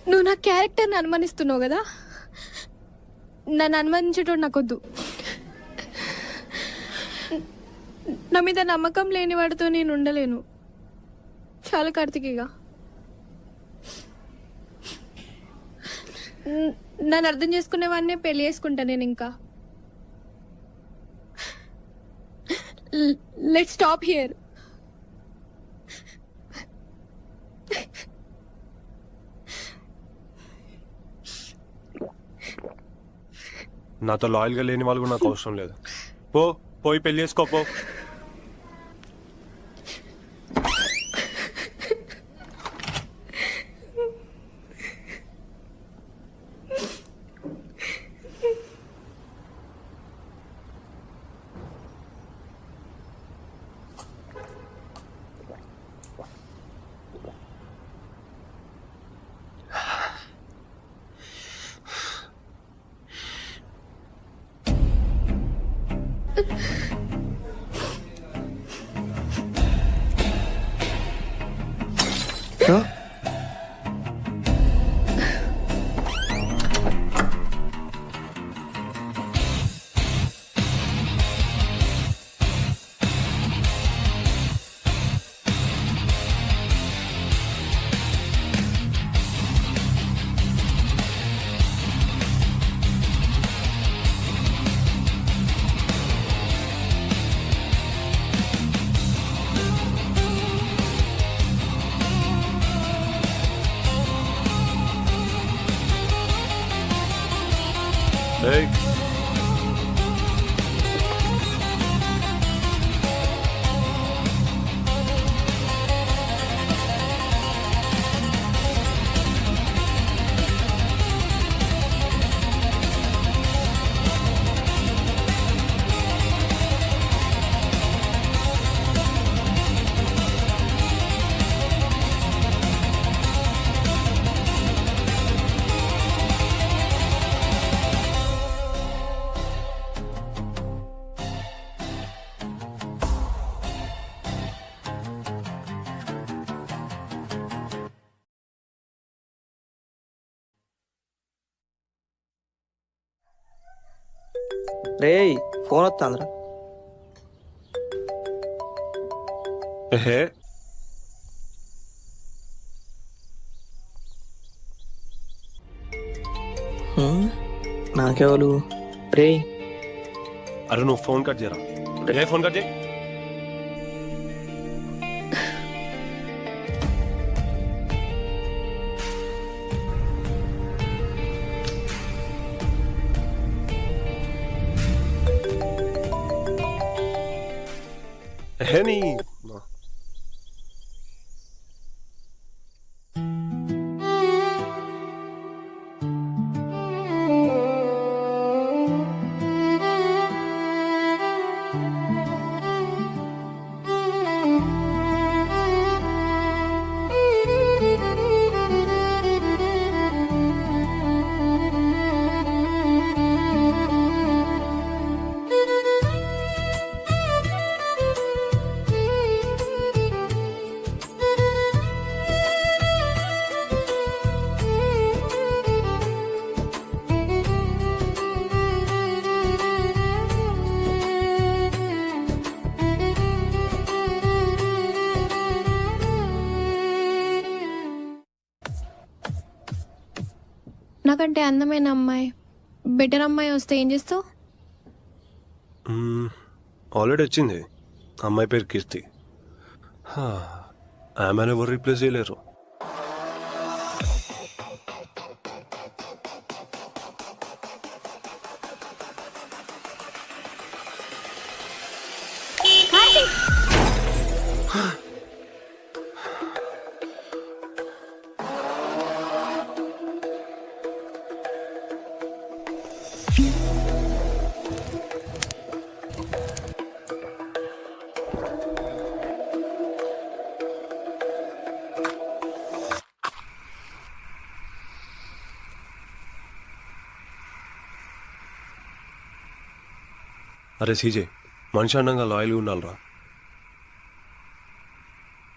నువ్వు నా క్యారెక్టర్ని అనుమానిస్తున్నావు కదా, నన్ను అనుమానించేటోడు నాకొద్దు. నా మీద నమ్మకం లేని వాడితో నేను ఉండలేను. చాలా కార్తీక్, ఇక నన్ను అర్థం చేసుకునేవాడినే పెళ్లి చేసుకుంటా నేను ఇంకా. Let's stop here.
నాతో లాయల్గా లేని వాళ్ళు కూడా నాకు అవసరం లేదు. పోయి పెళ్లి చేసుకోపో. Hey.
రేయ్ ఫోన్ వస్తుందిరా.
హే
నాకెవరు రేయ్?
అరే నువ్వు ఫోన్ కట్ చేయరా. ఫోన్ కట్ చేయి. నీ
నాకంటే అందమైన అమ్మాయి, బెటర్ అమ్మాయి వస్తే ఏం చేస్తావు?
ఆల్రెడీ వచ్చింది. అమ్మాయి పేరు కీర్తి. ఆమెను ఎవరు రీప్లేస్ చేయలేరు. అరే సీజే, మనిషి అన్నంగా లాయల్గా ఉండాలిరా.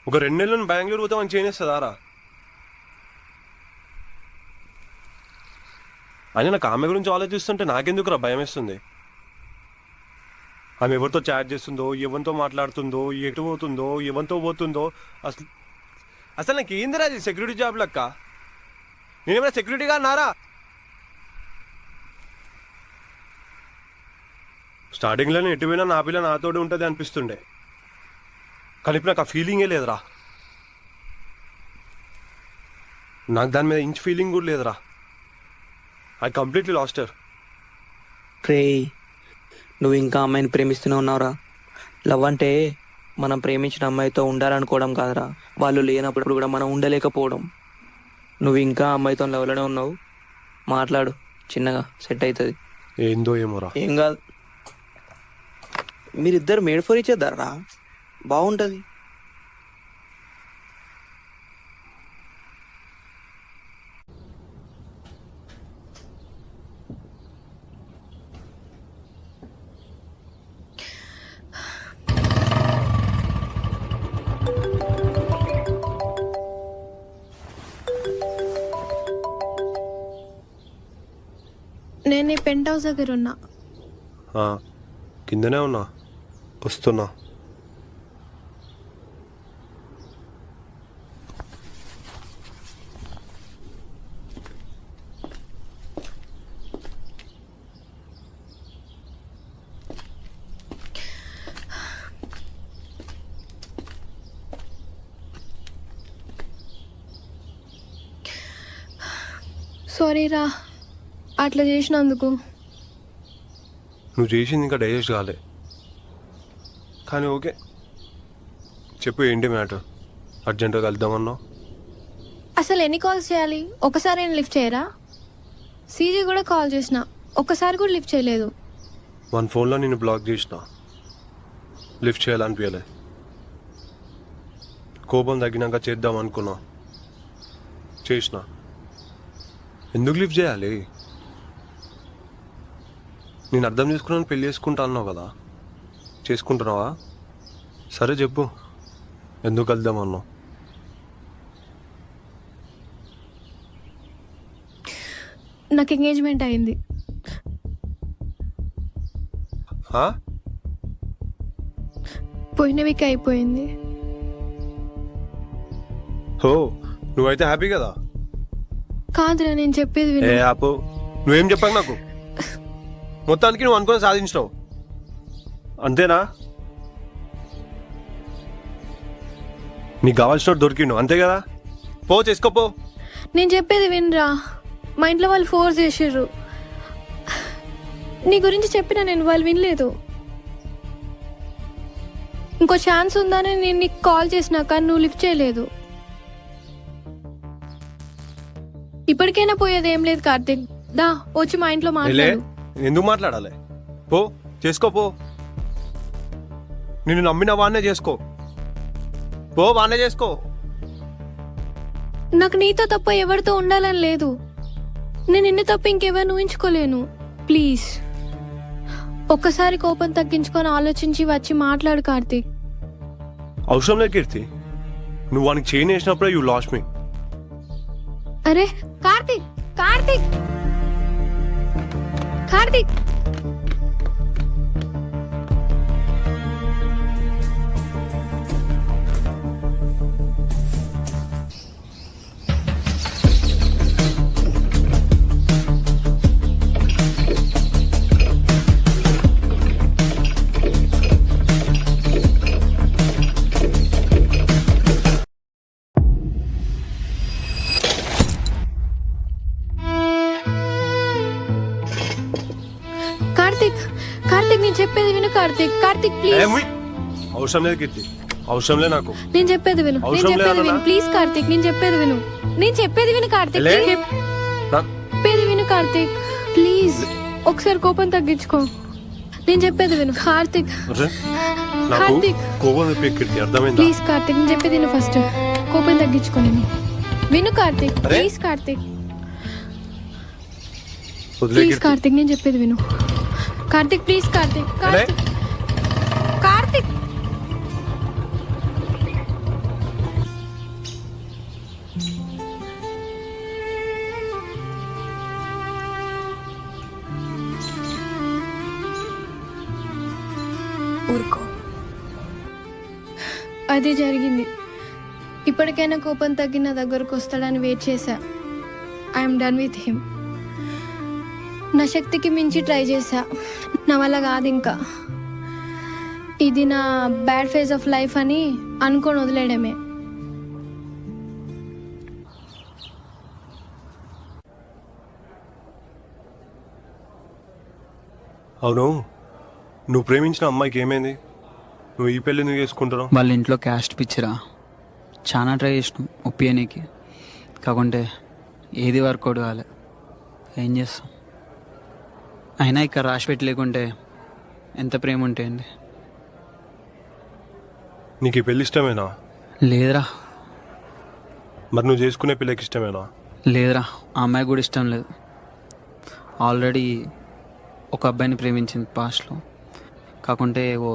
ఒక 2 నెలలను బెంగళూరు పోతే మనం చేనేస్తుందారా? అయినా నాకు ఆమె గురించి ఆలోచిస్తుంటే నాకెందుకురా భయం వేస్తుంది. ఆమె ఎవరితో చాట్ చేస్తుందో, ఎవరితో మాట్లాడుతుందో, ఎటు పోతుందో, ఎవరితో పోతుందో. అసలు నాకు ఏందిరా అది సెక్యూరిటీ జాబ్ లెక్క? నేనేమైనా సెక్యూరిటీగా నారా? స్టార్టింగ్లోనే ఎటు పోయినా నా పిల్ల నాతోటి ఉంటుంది అనిపిస్తుండే, కానీ ఇప్పుడు నాకు ఆ ఫీలింగే లేదురా. నాకు దాని మీద ఇంచ్ ఫీలింగ్ కూడా లేదురా. I completely lost her.
రే, నువ్వు ఇంకా అమ్మాయిని ప్రేమిస్తూనే ఉన్నావురా. లవ్ అంటే మనం ప్రేమించిన అమ్మాయితో ఉండాలనుకోవడం కాదురా, వాళ్ళు లేనప్పుడు కూడా మనం ఉండలేకపోవడం. నువ్వు ఇంకా అమ్మాయితో లవ్లోనే ఉన్నావు. మాట్లాడు, చిన్నగా సెట్ అవుతుంది.
ఏందో ఏమోరా.
ఏం కాదు, మీరిద్దరు మేడ్ ఫర్ ఇచ్చేద్దారా, బాగుంటుంది.
నేను ఈ పెంట్ హౌస్ దగ్గర ఉన్నా.
కిందనే ఉన్నా, వస్తున్నా.
సారీ రా అట్లా చేసినందుకు.
నువ్వు చేసింది ఇంకా డైజెస్ట్ కాలే, కానీ ఓకే. చెప్పు, ఏంటి మ్యాటర్? అర్జెంటుగా కలుద్దామన్నావు.
అసలు ఎన్ని కాల్స్ చేయాలి? ఒకసారి నేను లిఫ్ట్ చేయరా? సీజీ కూడా కాల్ చేసిన, ఒక్కసారి కూడా లిఫ్ట్ చేయలేదు.
వన్ ఫోన్లో నేను బ్లాక్ చేసిన, లిఫ్ట్ చేయాలనిపించలే. కోపం తగ్గినాక చేద్దాం అనుకున్నా, చేసిన. ఎందుకు లిఫ్ట్ చేయాలి? నేను అర్థం చేసుకున్నాను, పెళ్లి చేసుకుంటా అన్నావు కదా, చేసుకుంటున్నావా? సరే చెప్పు, ఎందుకు వెళ్దాం అన్నావు?
నాకు ఎంగేజ్మెంట్ అయింది. పోయిన వీక్ అయిపోయింది.
హో, నువ్వైతే హ్యాపీ కదా?
కాదురా, నేను చెప్పేది విను.
ఏ ఆపు, నువ్వేం చెప్పావు నాకు? మొత్తానికి నువ్వు అనుకుని సాధించినావు, అంతేనా? నీకు కావాల్సిన దొరికిండు, అంతే కదా? పో, చేసుకోపో.
నేను చెప్పేది వినరా, మా ఇంట్లో వాళ్ళు ఫోర్స్ చేసారు. నీ గురించి చెప్పినా నేను, వాళ్ళు వినలేదు. ఇంకో ఛాన్స్ ఉందని నేను నీకు కాల్ చేసినా, కానీ నువ్వు లిఫ్ట్ చేయలేదు. ఇప్పటికైనా పోయేది ఏం లేదు కార్తీక్, దా వచ్చి మా ఇంట్లో మాట్లాడు.
ఎందుకు మాట్లాడాలి? పో, చేసుకోపో. నిన్ను నమ్మిన వాడినే చేసుకో, పో, వాడినే చేసుకో.
నాకు నీతో తప్ప ఎవరితో ఉండాలని లేదు. నేను నిన్ను తప్ప ఇంకెవరిని ఊహించుకోలేను. ప్లీజ్ ఒక్కసారి కోపం తగ్గించుకొని ఆలోచించి వచ్చి మాట్లాడు కార్తీక్.
అవసరం లేదు కీర్తి, నువ్వు వానికి చేంజ్ చేసినప్పుడే యూ లాస్ట్ మీ.
అరే కార్తీక్, కార్తీక్, కార్తీక్. కార్తీక్, కార్తీక్ నేను చెప్పేది విను కార్తీక్. కార్తీక్ ప్లీజ్.
అవసరం లేదు కీర్తి, అవసరం లేదు నాకు.
నేను చెప్పేది విను, నేను
అవసరం
చెప్పేది
లేదన్నా?
విను ప్లీజ్ కార్తీక్. నేను చెప్పేది విను, నేను చెప్పేది విను కార్తీక్.
లే.
నేను చెప్పేది విను కార్తీక్ ప్లీజ్. ఒకసారి కోపం తగ్గించుకో. నేను చెప్పేది విను కార్తీక్.
అరే, నాకు
కార్తీక్.
కోపం తెప్పే కీర్తి, అర్థమైందా?
ప్లీజ్ కార్తీక్, నేను చెప్పేది విను ఫస్ట్. కోపం తగ్గించుకో. నేను విను కార్తీక్
అరే.
ప్లీజ్. కార్తీక్
వదిలే
ప్లీజ్
కీర్తి.
కార్తీక్, నేను చెప్పేది విను. కార్తీక్ ప్లీజ్. కార్తీక్,
అరే.
కార్తీక్, కార్తీక్.
ఊరుకో.
అదే జరిగింది. ఇప్పటికైనా కోపం తగ్గి నా దగ్గరకు వస్తాడని వెయిట్ చేశా. I'm done with him. నా శక్తికి మించి ట్రై చేశా, నా వల్ల కాదు ఇంకా. ఇది నా బ్యాడ్ ఫేజ్ ఆఫ్ లైఫ్ అని అనుకొని వదిలేయడమే.
అవును, నువ్వు ప్రేమించిన అమ్మాయికి ఏమైంది? నువ్వు ఈ పెళ్ళి నువ్వు చేసుకుంటున్నావు?
వాళ్ళ ఇంట్లో క్యాస్ట్ పిచ్చిరా, చాలా ట్రై చేసినాం ఒప్పియనీకి, కాకుంటే ఏది వర్కౌట్ కాలే. ఏం చేస్తాం? అయినా ఇక్కడ రాసి పెట్టి లేకుంటే ఎంత ప్రేమ ఉంటాయండి.
నీకు ఈ పెళ్ళి ఇష్టమేనా?
లేదురా.
మరి నువ్వు చేసుకునే పిల్లకి ఇష్టమేనా?
లేదురా, ఆ అమ్మాయి కూడా ఇష్టం లేదు. ఆల్రెడీ ఒక అబ్బాయిని ప్రేమించింది పాస్ట్లో, కాకుంటే ఓ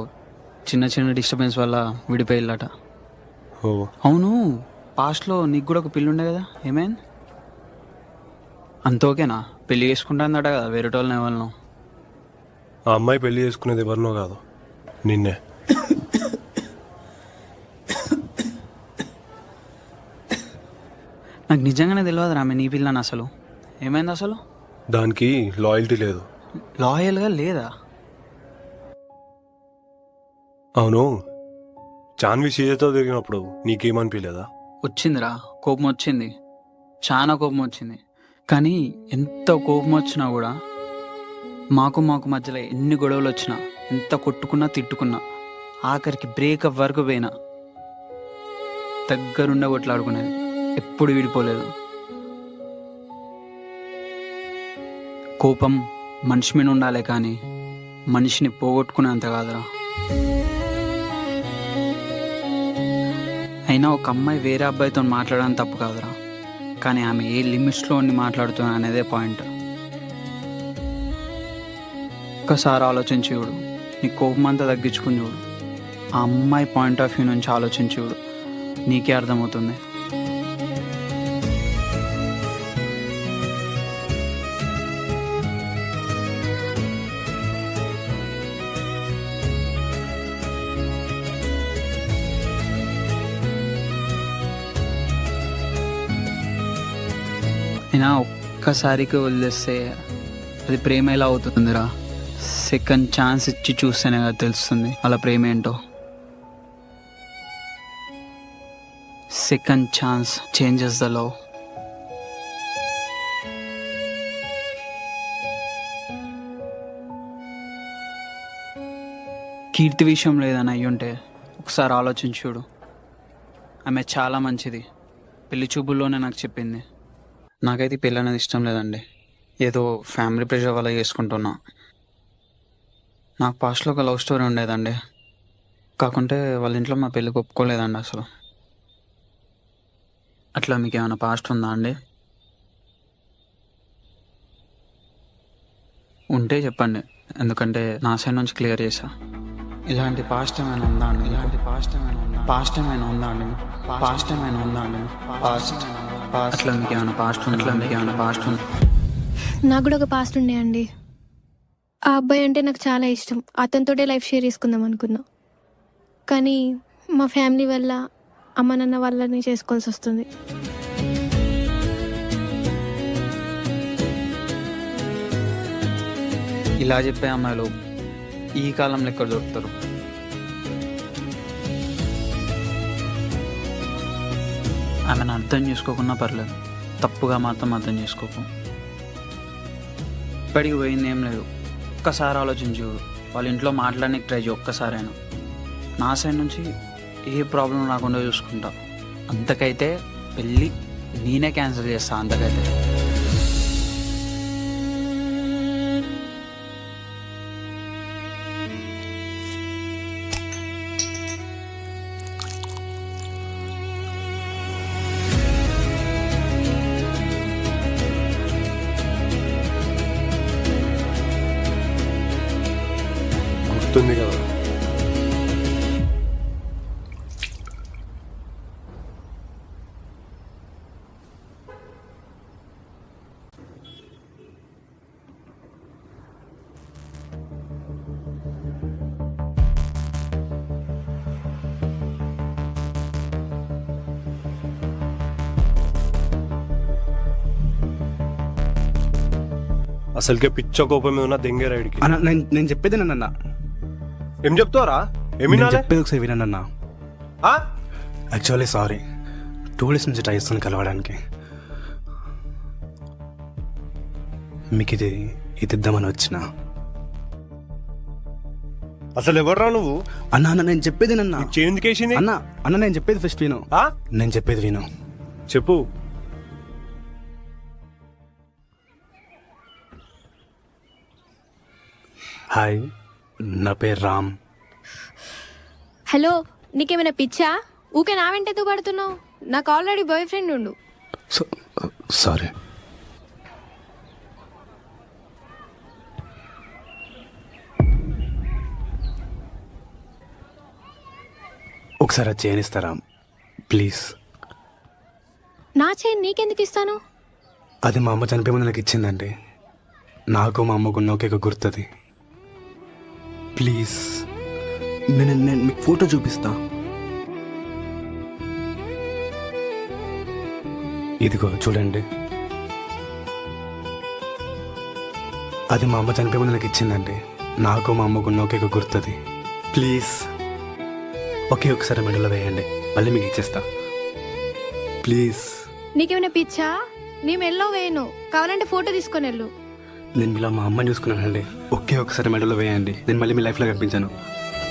చిన్న చిన్న డిస్టర్బెన్స్ వల్ల విడిపోయిల్లట.
ఓ
అవును, పాస్ట్లో నీకు కూడా ఒక పిల్లి ఉండే కదా, ఏమైంది? అంత ఓకేనా? పెళ్ళి చేసుకుంటా అందట కదా వేరే వాళ్ళని ఎవరినో.
ఆ అమ్మాయి పెళ్లి చేసుకునేది ఎవరినో కాదు, నిన్నే.
నాకు నిజంగానే తెలియదు ఆమె నీ పిల్లని. అసలు ఏమైంది అసలు?
దానికి లాయల్టీ లేదు.
లాయల్గా లేదా?
అవును, జాన్వి సీజతో తిరిగినప్పుడు నీకేమనిపించలేదా?
వచ్చిందిరా, కోపం వచ్చింది, చాలా కోపం వచ్చింది. కానీ ఎంత కోపం వచ్చినా కూడా మాకు మధ్యలో ఎన్ని గొడవలు వచ్చినా, ఎంత కొట్టుకున్నా తిట్టుకున్నా, ఆఖరికి బ్రేకప్ వరకు పోయినా దగ్గరుండే కొట్లాడుకునేది, ఎప్పుడు విడిపోలేదు. కోపం మనిషి మీద ఉండాలి కానీ మనిషిని పోగొట్టుకునేంత కాదురా. అయినా ఒక అమ్మాయి వేరే అబ్బాయితో మాట్లాడడం తప్పు కాదురా, కానీ ఆమె ఏ లిమిట్స్లో ఉండి మాట్లాడుతున్నా అనేదే పాయింట్. ఒక్కసారి ఆలోచించి చూడు, నీ కోపం అంతా తగ్గించుకుని చూడు, ఆ అమ్మాయి పాయింట్ ఆఫ్ వ్యూ నుంచి ఆలోచించి చూడు, నీకే అర్థమవుతుంది. అయినా ఒక్కసారికి వదిలేస్తే అది ప్రేమ ఎలా అవుతుందిరా? సెకండ్ ఛాన్స్ ఇచ్చి చూస్తేనే కదా తెలుస్తుంది అలా ప్రేమ ఏంటో. Second chance changes the love. Keerthi విషయంలో ఏదైనా అయ్యుంటే ఒకసారి ఆలోచించి చూడు. ఆమె చాలా మంచిది, పెళ్లి చూపుల్లోనే నాకు చెప్పింది. నాకైతే పెళ్ళి అనేది ఇష్టం లేదండి, ఏదో ఫ్యామిలీ ప్రెషర్ వల్ల చేసుకుంటున్నా. నాకు పాస్ట్లో ఒక లవ్ స్టోరీ ఉండేదండి, కాకుంటే వాళ్ళ ఇంట్లో మా పెళ్ళికి ఒప్పుకోలేదండి అసలు. అట్లా మీకు ఏమైనా పాస్ట్ ఉందా అండి? ఉంటే చెప్పండి, ఎందుకంటే నా సైడ్ నుంచి క్లియర్ చేసా. ఇలాంటి పాస్ట్ ఏమైనా ఉందా అండి? పాస్ట్ ఏమైనా ఉందా అండి? అట్లా మీకు ఏమైనా పాస్ట్ ఉంది?
నాకు కూడా ఒక పాస్ట్ ఉండే అండి. ఆ అబ్బాయి అంటే నాకు చాలా ఇష్టం, అతనితోటే లైఫ్ షేర్ చేసుకుందాం అనుకున్నా. కానీ మా ఫ్యామిలీ వల్ల, అమ్మ నాన్న వాళ్ళని చేసుకోవాల్సి వస్తుంది.
ఇలా చెప్పే అమ్మాయిలు ఈ కాలంలో ఎక్కడ దొరుకుతారు? ఆమెను అర్థం చేసుకోకున్నా పర్లేదు, తప్పుగా మాత్రం అర్థం చేసుకోకు. ఇప్పటికి పోయింది ఏం లేదు, ఒక్కసారి ఆలోచించి చూడు. వాళ్ళ ఇంట్లో మాట్లాడడానికి ట్రై చేయి ఒక్కసారైనా. నా సైడ్ నుంచి ఏ ప్రాబ్లం రాకుండా చూసుకుంటా. అంతకైతే పెళ్ళి నేనే క్యాన్సిల్ చేస్తా. అంతకైతే
గుర్తుంది కదా, అసలుకే పిచ్చ కోపం మీద ఉన్న దెంగే రైడ్కి.
అన్న నేను చెప్పేది నన్న
ఏం చెప్తావరా? ఏమి
చెప్పేది ఒకసారి వినన్న. యాక్చువల్లీ సారీ, 2 days నుంచి ట్రై చేస్తాను కలవడానికి. మీకు ఇది ఇద్దామని వచ్చిన.
అసలు ఎవర్రా నువ్వు?
అన్న నేను చెప్పేది నన్న.
చేందుకేసింది
అన్న నేను చెప్పేది ఫస్ట్ విను. నేను చెప్పేది విను.
చెప్పు.
హాయ్, నా పేరు రామ్.
హలో, నీకేమైనా పిచ్చా? ఊకే నా వెంట ఎందుకు పడుతున్నావు? నాకు ఆల్రెడీ బాయ్ ఫ్రెండ్ ఉండు.
సారీ. ఒకసారి అది చేయనిస్తారా ప్లీజ్?
నా చైన్ నీకెందుకు ఇస్తాను?
అది మా అమ్మ చనిపోయే ముందు నాకు ఇచ్చిందండి. నాకు మా అమ్మకున్న ఒకే ఒక గుర్తది. ప్లీజ్, నేను మీకు ఫోటో చూపిస్తా. ఇదిగో చూడండి. అది మా అమ్మ చనిపోయే ముందు నాకు ఇచ్చిందండి. నాకు మా అమ్మకున్న ఒకే ఒక గుర్తది. ప్లీజ్ ఒకసారి మెడలో వేయండి, మళ్ళీ మీకు ఇచ్చేస్తా. ప్లీజ్.
నీకేమైనా పిచ్చా? నీ మెల్లో వేయను, కావాలంటే ఫోటో తీసుకొని వెళ్ళు.
నేను ఇలా మా అమ్మని చూసుకున్నానండి. ఒకసారి మెడలో వేయండి, నేను మళ్ళీ మీ లైఫ్లో కనిపించాను.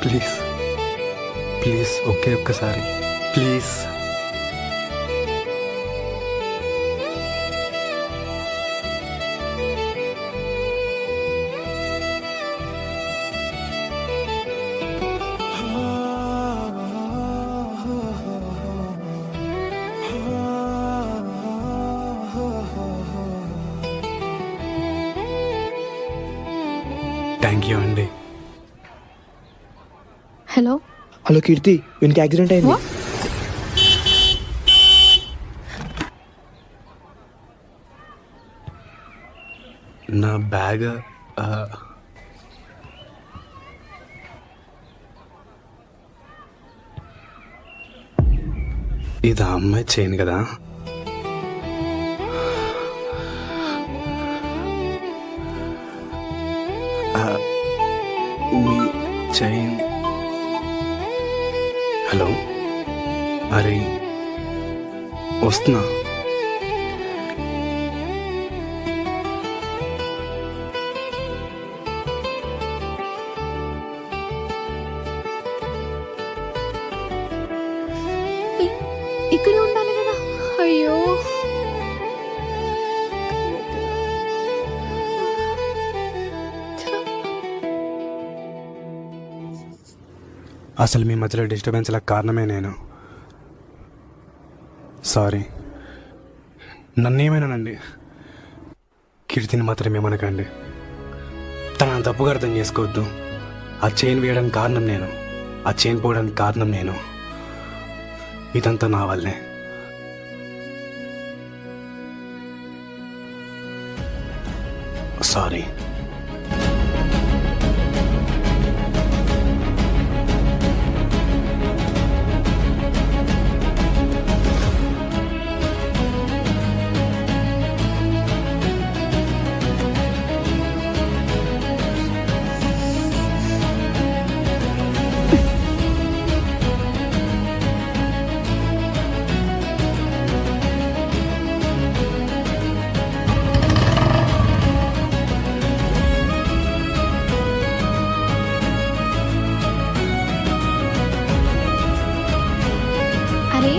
ప్లీజ్ ప్లీజ్, ఒక్కసారి ప్లీజ్. థ్యాంక్ యూ అండి.
హలో
హలో కీర్తి, వీనికి యాక్సిడెంట్ అయింది.
నా బ్యాగ్ ఇది ఆ అమ్మాయి చైన్ కదా? మీ చైన్. హలో, అరే వస్తున్నా.
ఇక్కడే ఉండాలి కదా. అయ్యో,
అసలు మీ మధ్యలో డిస్టర్బెన్స్ల కారణమే నేను. సారీ. నన్నేమైనానండి, కీర్తిని మాత్రం ఏమనకండి. తనని తప్పుగా అర్థం చేసుకోవద్దు. ఆ చైన్ వేయడానికి కారణం నేను, ఆ చైన్ పోవడానికి కారణం నేను. ఇదంతా నా వల్లే. సారీ.
అరే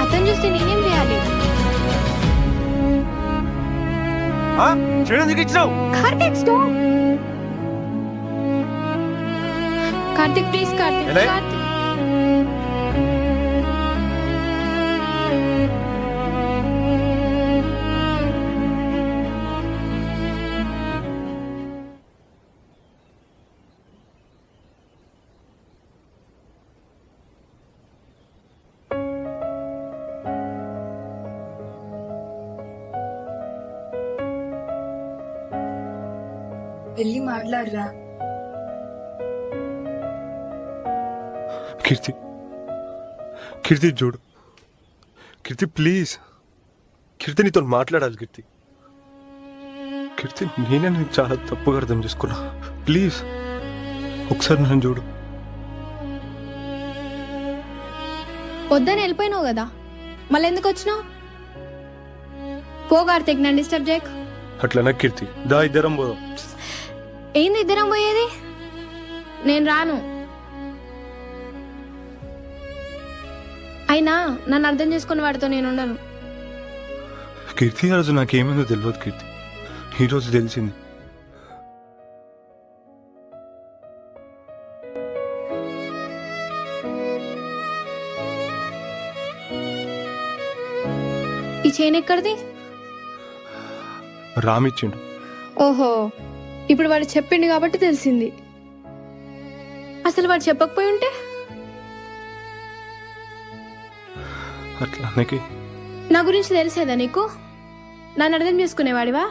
అతను చూస్తే నేనేం చేయాలి? కార్తిక్ స్టాప్. కార్తిక్ ప్లీజ్, కార్తిక్ కార్తిక్.
వెళ్ళి మాట్లాడరా.
కీర్తి, కీర్తి చూడు. కీర్తి ప్లీజ్, కీర్తి నీతో మాట్లాడాలి. కీర్తి కీర్తి నేనే నేను చాలా తప్పుగా అర్థం చేసుకున్నా. ప్లీజ్ ఒకసారి నన్ను చూడు.
వద్దని వెళ్ళిపోయినావు కదా, మళ్ళీ ఎందుకు వచ్చినావు? పో కార్తీక్, నన్ను డిస్టర్బ్ చేయకు.
అట్లనే కీర్తి, దా ఇద్దరం పోదాం.
ఏంది ఇద్దరం పోయేది? నేను రాను. అయినా నన్ను అర్థం చేసుకున్న వాడితో నేను ఉండను.
కీర్తి ఆ రోజు నాకేమైందో తెలియదు కీర్తి, ఈరోజు తెలిసింది.
ఈ చైన్ ఎక్కడిది?
రామిచ్చిండు.
ఓహో, ఇప్పుడు వాడు చెప్పిండు కాబట్టి తెలిసింది. అసలు వాడు చెప్పకపోయి ఉంటే?
అట్లా నీకు
నా గురించి తెలిసేదా నీకు? నన్ను అర్థం చేసుకునేవాడివా?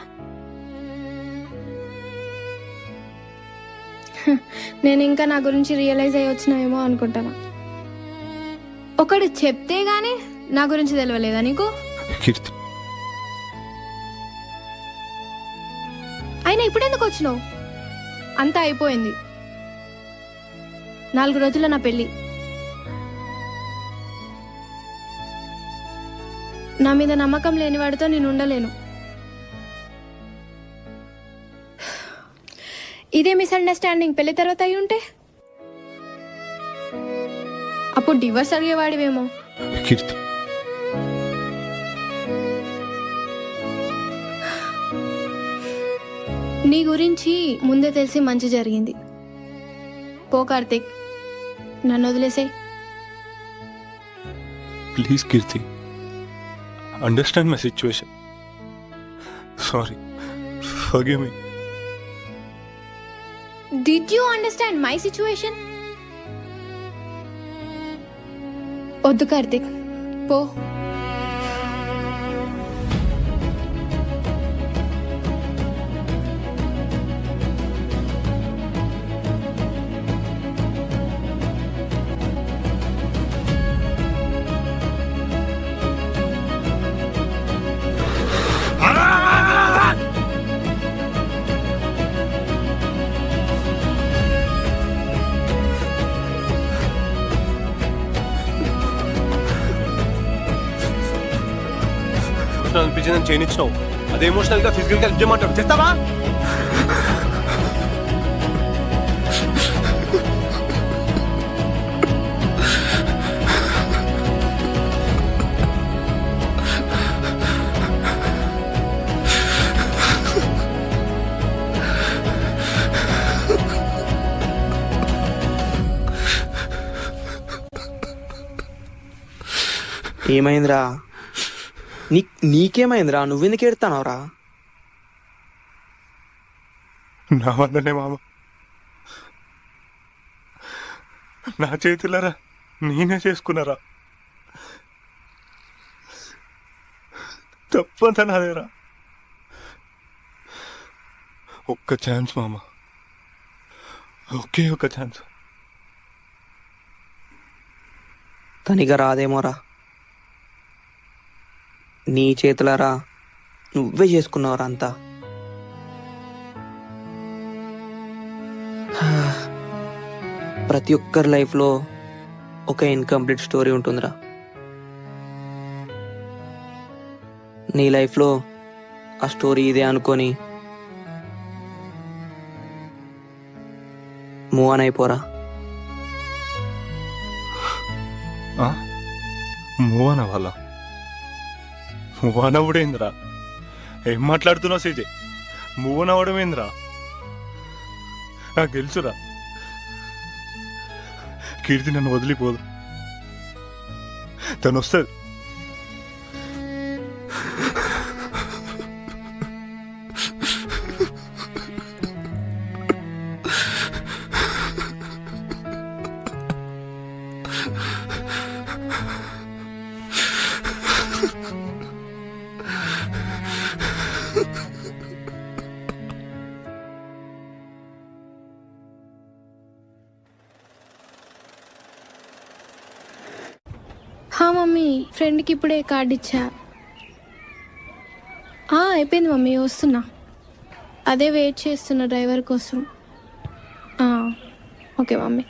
నేను ఇంకా నా గురించి రియలైజ్ అయ్యి వచ్చినావేమో అనుకుంటానా. ఒకడు చెప్తే గానీ నా గురించి తెలియలేదా నీకు?
కీర్తి
అయినా ఇప్పుడు ఎందుకు వచ్చినావు? అంతా అయిపోయింది. 4 రోజుల్లో నా పెళ్ళి. నా మీద నమ్మకం లేని వాడితో నేను ఉండలేను. ఇదే మిస్అండర్స్టాండింగ్ పెళ్లి తర్వాత అయి ఉంటే అప్పుడు డివోర్స్ అడిగేవాడివేమో.
కీర్తి
నీ గురించి ముందే తెలిసి మంచి జరిగింది. పో కార్తీక్, నన్ను వదిలేసాయి.
Please Keerthi, understand my situation. Sorry, forgive me.
Did you understand my situation? వద్దు కార్తీక్, పో.
అనిపించిందని చేయనిచ్చినావు, అది ఎమోషనల్ గా ఫిజికల్ గా చేయమంటాడు. చేస్తావా?
ఏమైందిరా? నీకేమైందిరా? నువ్వెందుకు ఏడుతానవరా?
నా వల్లనే మామ, నా చేతులరా నేనే చేసుకున్నారా. తప్పంతా నాదేరా. ఒక్క ఛాన్స్ మామ, ఒకే ఒక ఛాన్స్.
తనిగా రాదేమోరా. నీ చేతులారా నువ్వే చేసుకున్నావురా అంతా. ప్రతి ఒక్కరి లైఫ్లో ఒక ఇన్కంప్లీట్ స్టోరీ ఉంటుందిరా. నీ లైఫ్లో ఆ స్టోరీ ఇదే అనుకొని మూవ్ ఆన్ అయిపోరా.
మూవ్ ఆన్ అవ్వాలా? మూవ్ ఆన్ అవ్వడేంద్రా? ఏం మాట్లాడుతున్నావు సీజే? మూవ్ ఆన్ అవ్వడం ఏంద్రా? నాకు తెలుసురా, కీర్తి నన్ను వదిలిపోదు, తను వస్తుంది.
మమ్మీ, ఫ్రెండ్కి ఇప్పుడే కార్డు ఇచ్చా. అయిపోయింది మమ్మీ, వస్తున్నా. అదే వెయిట్ చేస్తున్న డ్రైవర్ కోసం. Okay mummy.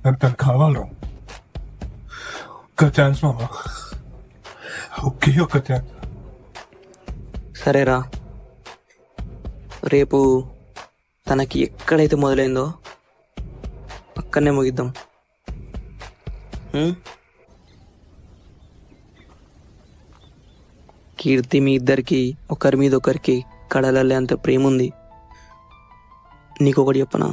నాకు తను కావాలరా. ఒక్క ఛాన్స్ మామ, ఒకే ఒక్క ఛాన్స్.
సరేరా, రేపు తనకి ఎక్కడైతే మొదలైందో అక్కడనే ముగిద్దాం. కీర్తి మీ ఇద్దరికి ఒకరి మీద ఒకరికి కడలల్లే అంత ప్రేమ ఉంది. నీకొకటి చెప్పనా,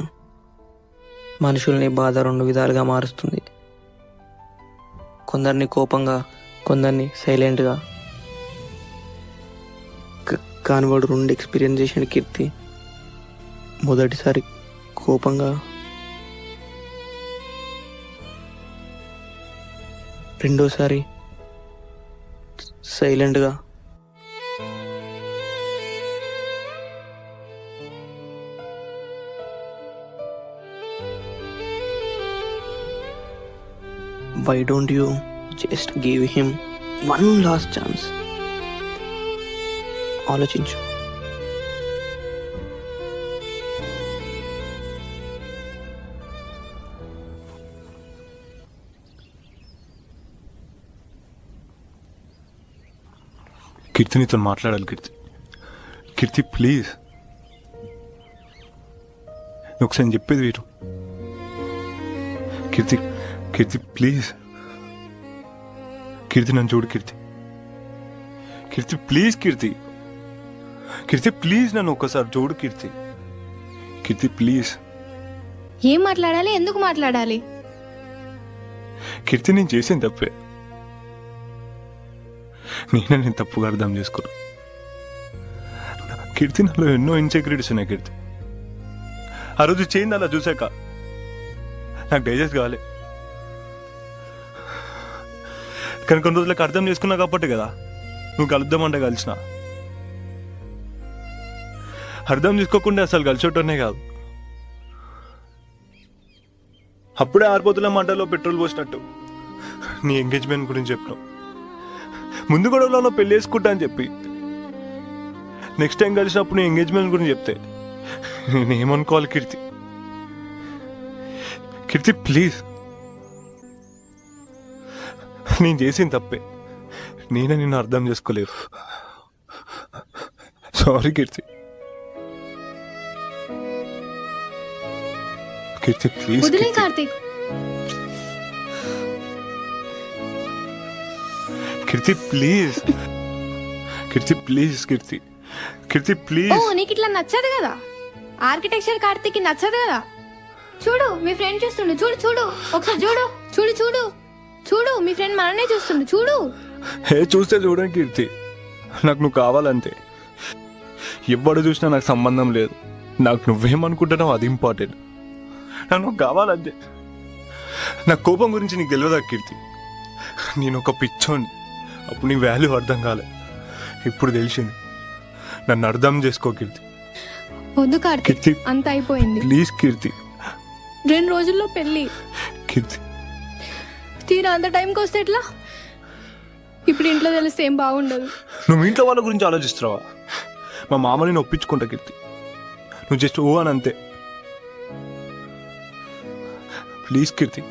మనుషుల్ని బాధ 2 విధాలుగా మారుస్తుంది. కొందరిని కోపంగా, కొందరిని సైలెంట్గా. కానీ వాడు 2 ఎక్స్పీరియన్స్ చేసిన కీర్తి. మొదటిసారి కోపంగా, రెండోసారి సైలెంట్గా. Why don't you just give him one last chance? ఆలోచించు.
కీర్తి నీతో మాట్లాడాలి. కీర్తి, కీర్తి ప్లీజ్, నువ్వు ఒకసారి చెప్పేది వీరు. కీర్తి, కీర్తి ప్లీజ్. కీర్తి నన్ను చూడు. కీర్తి, కీర్తి ప్లీజ్. కీర్తి, కీర్తి ప్లీజ్ నన్ను ఒక్కసారి చూడు. కీర్తి, కీర్తి ప్లీజ్.
ఏం మాట్లాడాలి, ఎందుకు మాట్లాడాలి?
కీర్తి, నేను చేసిన తప్పే. నేను తప్పుగా అర్థం చేసుకోను. కీర్తి, నాలో ఎన్నో ఇన్సెక్యూరిటీస్ ఉన్నాయి. కీర్తి, ఆ రోజు చేయింది అలా చూసాక నాకు డైజెస్ట్ కావాలి. కానీ కొన్ని రోజులకు అర్థం చేసుకున్నా కాబట్టి కదా నువ్వు కలుద్దామంటే కలిసిన. అర్థం చేసుకోకుండా అసలు కలిసేటోనే కాదు. అప్పుడే ఆరిపోతున్న మంటలో పెట్రోల్ పోసినట్టు నీ ఎంగేజ్మెంట్ గురించి చెప్పినావు. ముందు గొడవలో పెళ్లి చేసుకుంటా అని చెప్పి నెక్స్ట్ టైం కలిసినప్పుడు నీ ఎంగేజ్మెంట్ గురించి చెప్తే నేనేమనుకోవాలి? కీర్తి, కీర్తి ప్లీజ్. నేను చేసిన తప్పే. నేనే నిన్ను అర్థం చేసుకోలేదు. సారీ కీర్తి. కీర్తి ప్లీజ్.
వదిలే Karthik.
Keerthi please. Keerthi please. Keerthi, Keerthi please.
నీకు ఇట్లా నచ్చదు కదా, ఆర్కిటెక్చర్ కార్తీక్ నచ్చదు కదా. చూడు, మీ ఫ్రెండ్ చూస్తుండు. చూడు చూడు, ఒకసారి చూడు. చూడు చూడు చూడు, మీ ఫ్రెండ్ మననే చూస్తుండు. చూడు.
చూస్తే చూడండి కీర్తి, నాకు నువ్వు కావాలంతే. ఎవడు చూసినా నాకు సంబంధం లేదు. నాకు నువ్వేమనుకుంటున్నావు అది ఇంపార్టెంట్. నాకు నువ్వు కావాలంతే. నా కోపం గురించి నీకు తెలియదా కీర్తి? నేను ఒక పిచ్చోని. అప్పుడు నీ వాల్యూ అర్థం కాలే, ఇప్పుడు తెలిసింది. నన్ను అర్థం చేసుకో కీర్తి.
వద్దు కార్తీక్, అంత అయిపోయింది.
ప్లీజ్ కీర్తి.
2 రోజుల్లో పెళ్ళి.
కీర్తి,
తీరా అంత టైంకి వస్తే ఎట్లా? ఇప్పుడు ఇంట్లో తెలిస్తే ఏం బాగుండదు.
నువ్వు ఇంట్లో వాళ్ళ గురించి ఆలోచిస్తున్నావా? మా మామని నేను ఒప్పించుకుంటా కీర్తి. నువ్వు జస్ట్ ఓ అని అంతే. ప్లీజ్ కీర్తి,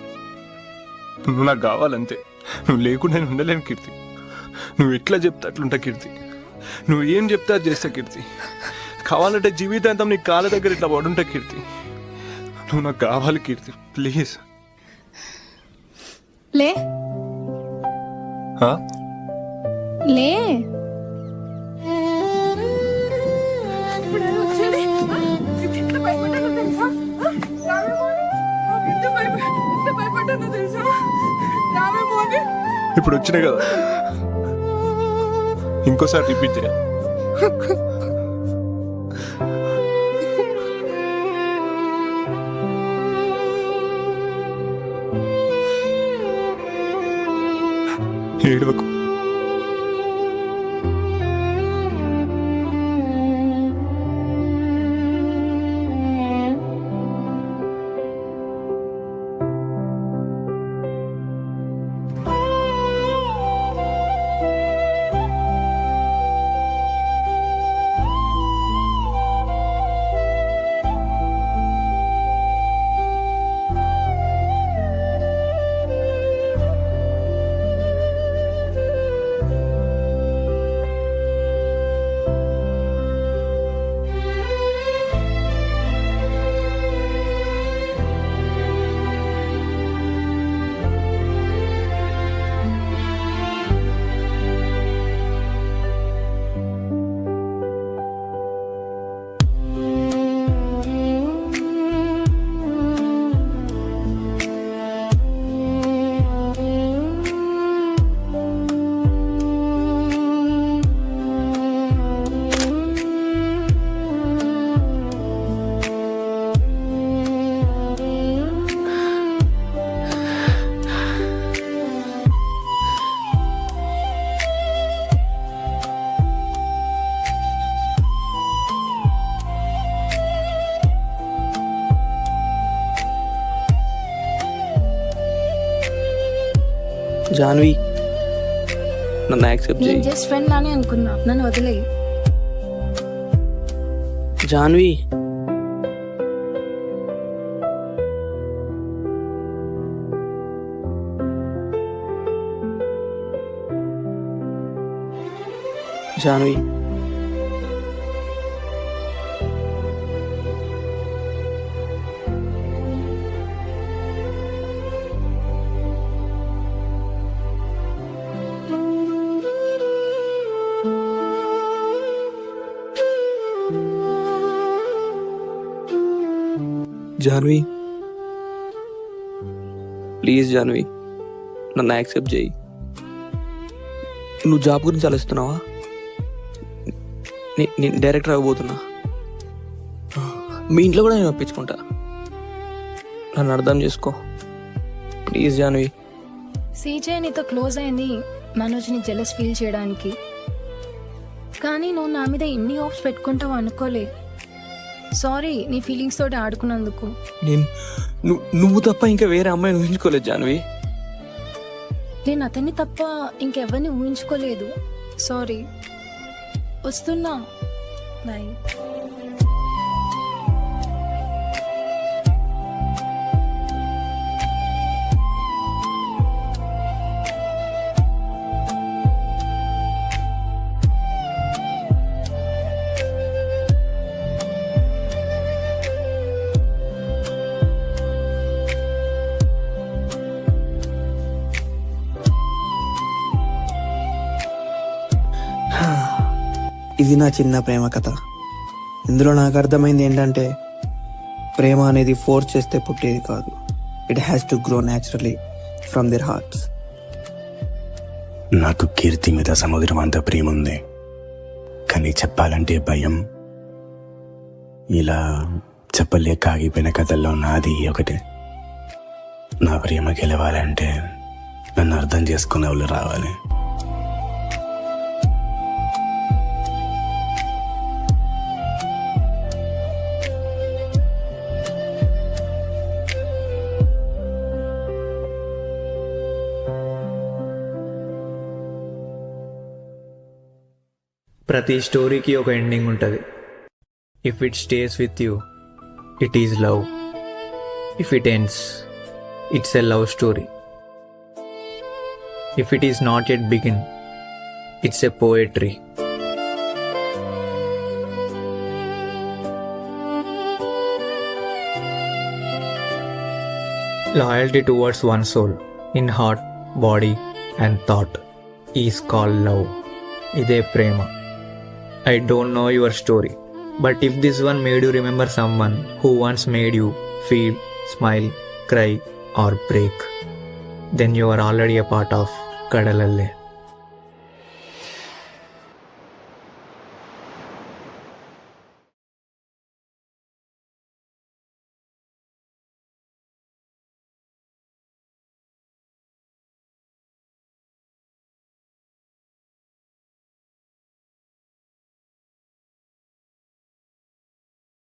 నువ్వు నాకు కావాలంతే. నువ్వు లేకుండా నేను ఉండలేను కీర్తి. నువ్వు ఎట్లా చెప్తా అట్లుంటా కీర్తి. నువ్వు ఏం చెప్తా అది చేస్తా కీర్తి. కావాలంటే జీవితాంతం నీ కాళ్ళ దగ్గర ఇట్లా పడుంటా కీర్తి. నువ్వు నాకు కావాలి కీర్తి, ప్లీజ్.
లే లే.
ఇప్పుడు వచ్చినాయి కదా, ఇంకోసారి రిపీట్ చేయ. ఏడవకు.
జాన్వి నన్ను యాక్సెప్ట్
నేను
చేయి.
జస్ట్ ఫ్రెండ్ లానే అనుకున్నా, నన్ను వదిలేయి.
జాన్వి జాన్వి జాన్వి ప్లీజ్ జాన్వి నన్ను యాక్సెప్ట్ చేయి. నువ్వు జాబ్ గురించి ఆలోచిస్తున్నావా? నేను డైరెక్టర్ అవ్వబోతున్నా. మీ ఇంట్లో కూడా నేను ఒప్పించుకుంటా. నన్ను అర్థం చేసుకో ప్లీజ్ జాన్వి.
సీజే నీతో క్లోజ్ అయింది మనోజ్ని జెలస్ ఫీల్ చేయడానికి, కానీ నువ్వు నా మీద ఇన్ని హోప్స్ పెట్టుకుంటావు అనుకోలే. సారీ నీ ఫీలింగ్స్ తోటి ఆడుకున్నందుకు.
నేను నువ్వు తప్ప ఇంకా వేరే అమ్మాయిని ఊహించుకోలేదు జాన్వి.
నేను అతన్ని తప్ప ఇంకెవరిని ఊహించుకోలేదు. సారీ, వస్తున్నా. బాయ్.
ఇది నా చిన్న ప్రేమ కథ. ఇందులో నాకు అర్థమైంది ఏంటంటే ప్రేమ అనేది ఫోర్స్ చేస్తే పుట్టేది కాదు. It has to grow naturally from their hearts.
నాకు కీర్తి మీద సముద్రం అంత ప్రేమ ఉంది, కానీ చెప్పాలంటే భయం. ఇలా చెప్పలేక ఆగిపోయిన కథల్లో నాది ఒకటే. నా ప్రేమ గెలవాలంటే నన్ను అర్థం చేసుకునే వాళ్ళు రావాలి.
ప్రతి స్టోరీకి ఒక ఎండింగ్ ఉంటుంది. If it stays with you it is love. If it ends it's a love story. If it is not yet begin it's a poetry. Loyalty towards one soul in heart, body and thought is called love. ఇదే ప్రేమ. I don't know your story, but if this one made you remember someone who once made you feel, smile, cry or break, then you are already a part of Kadalalle.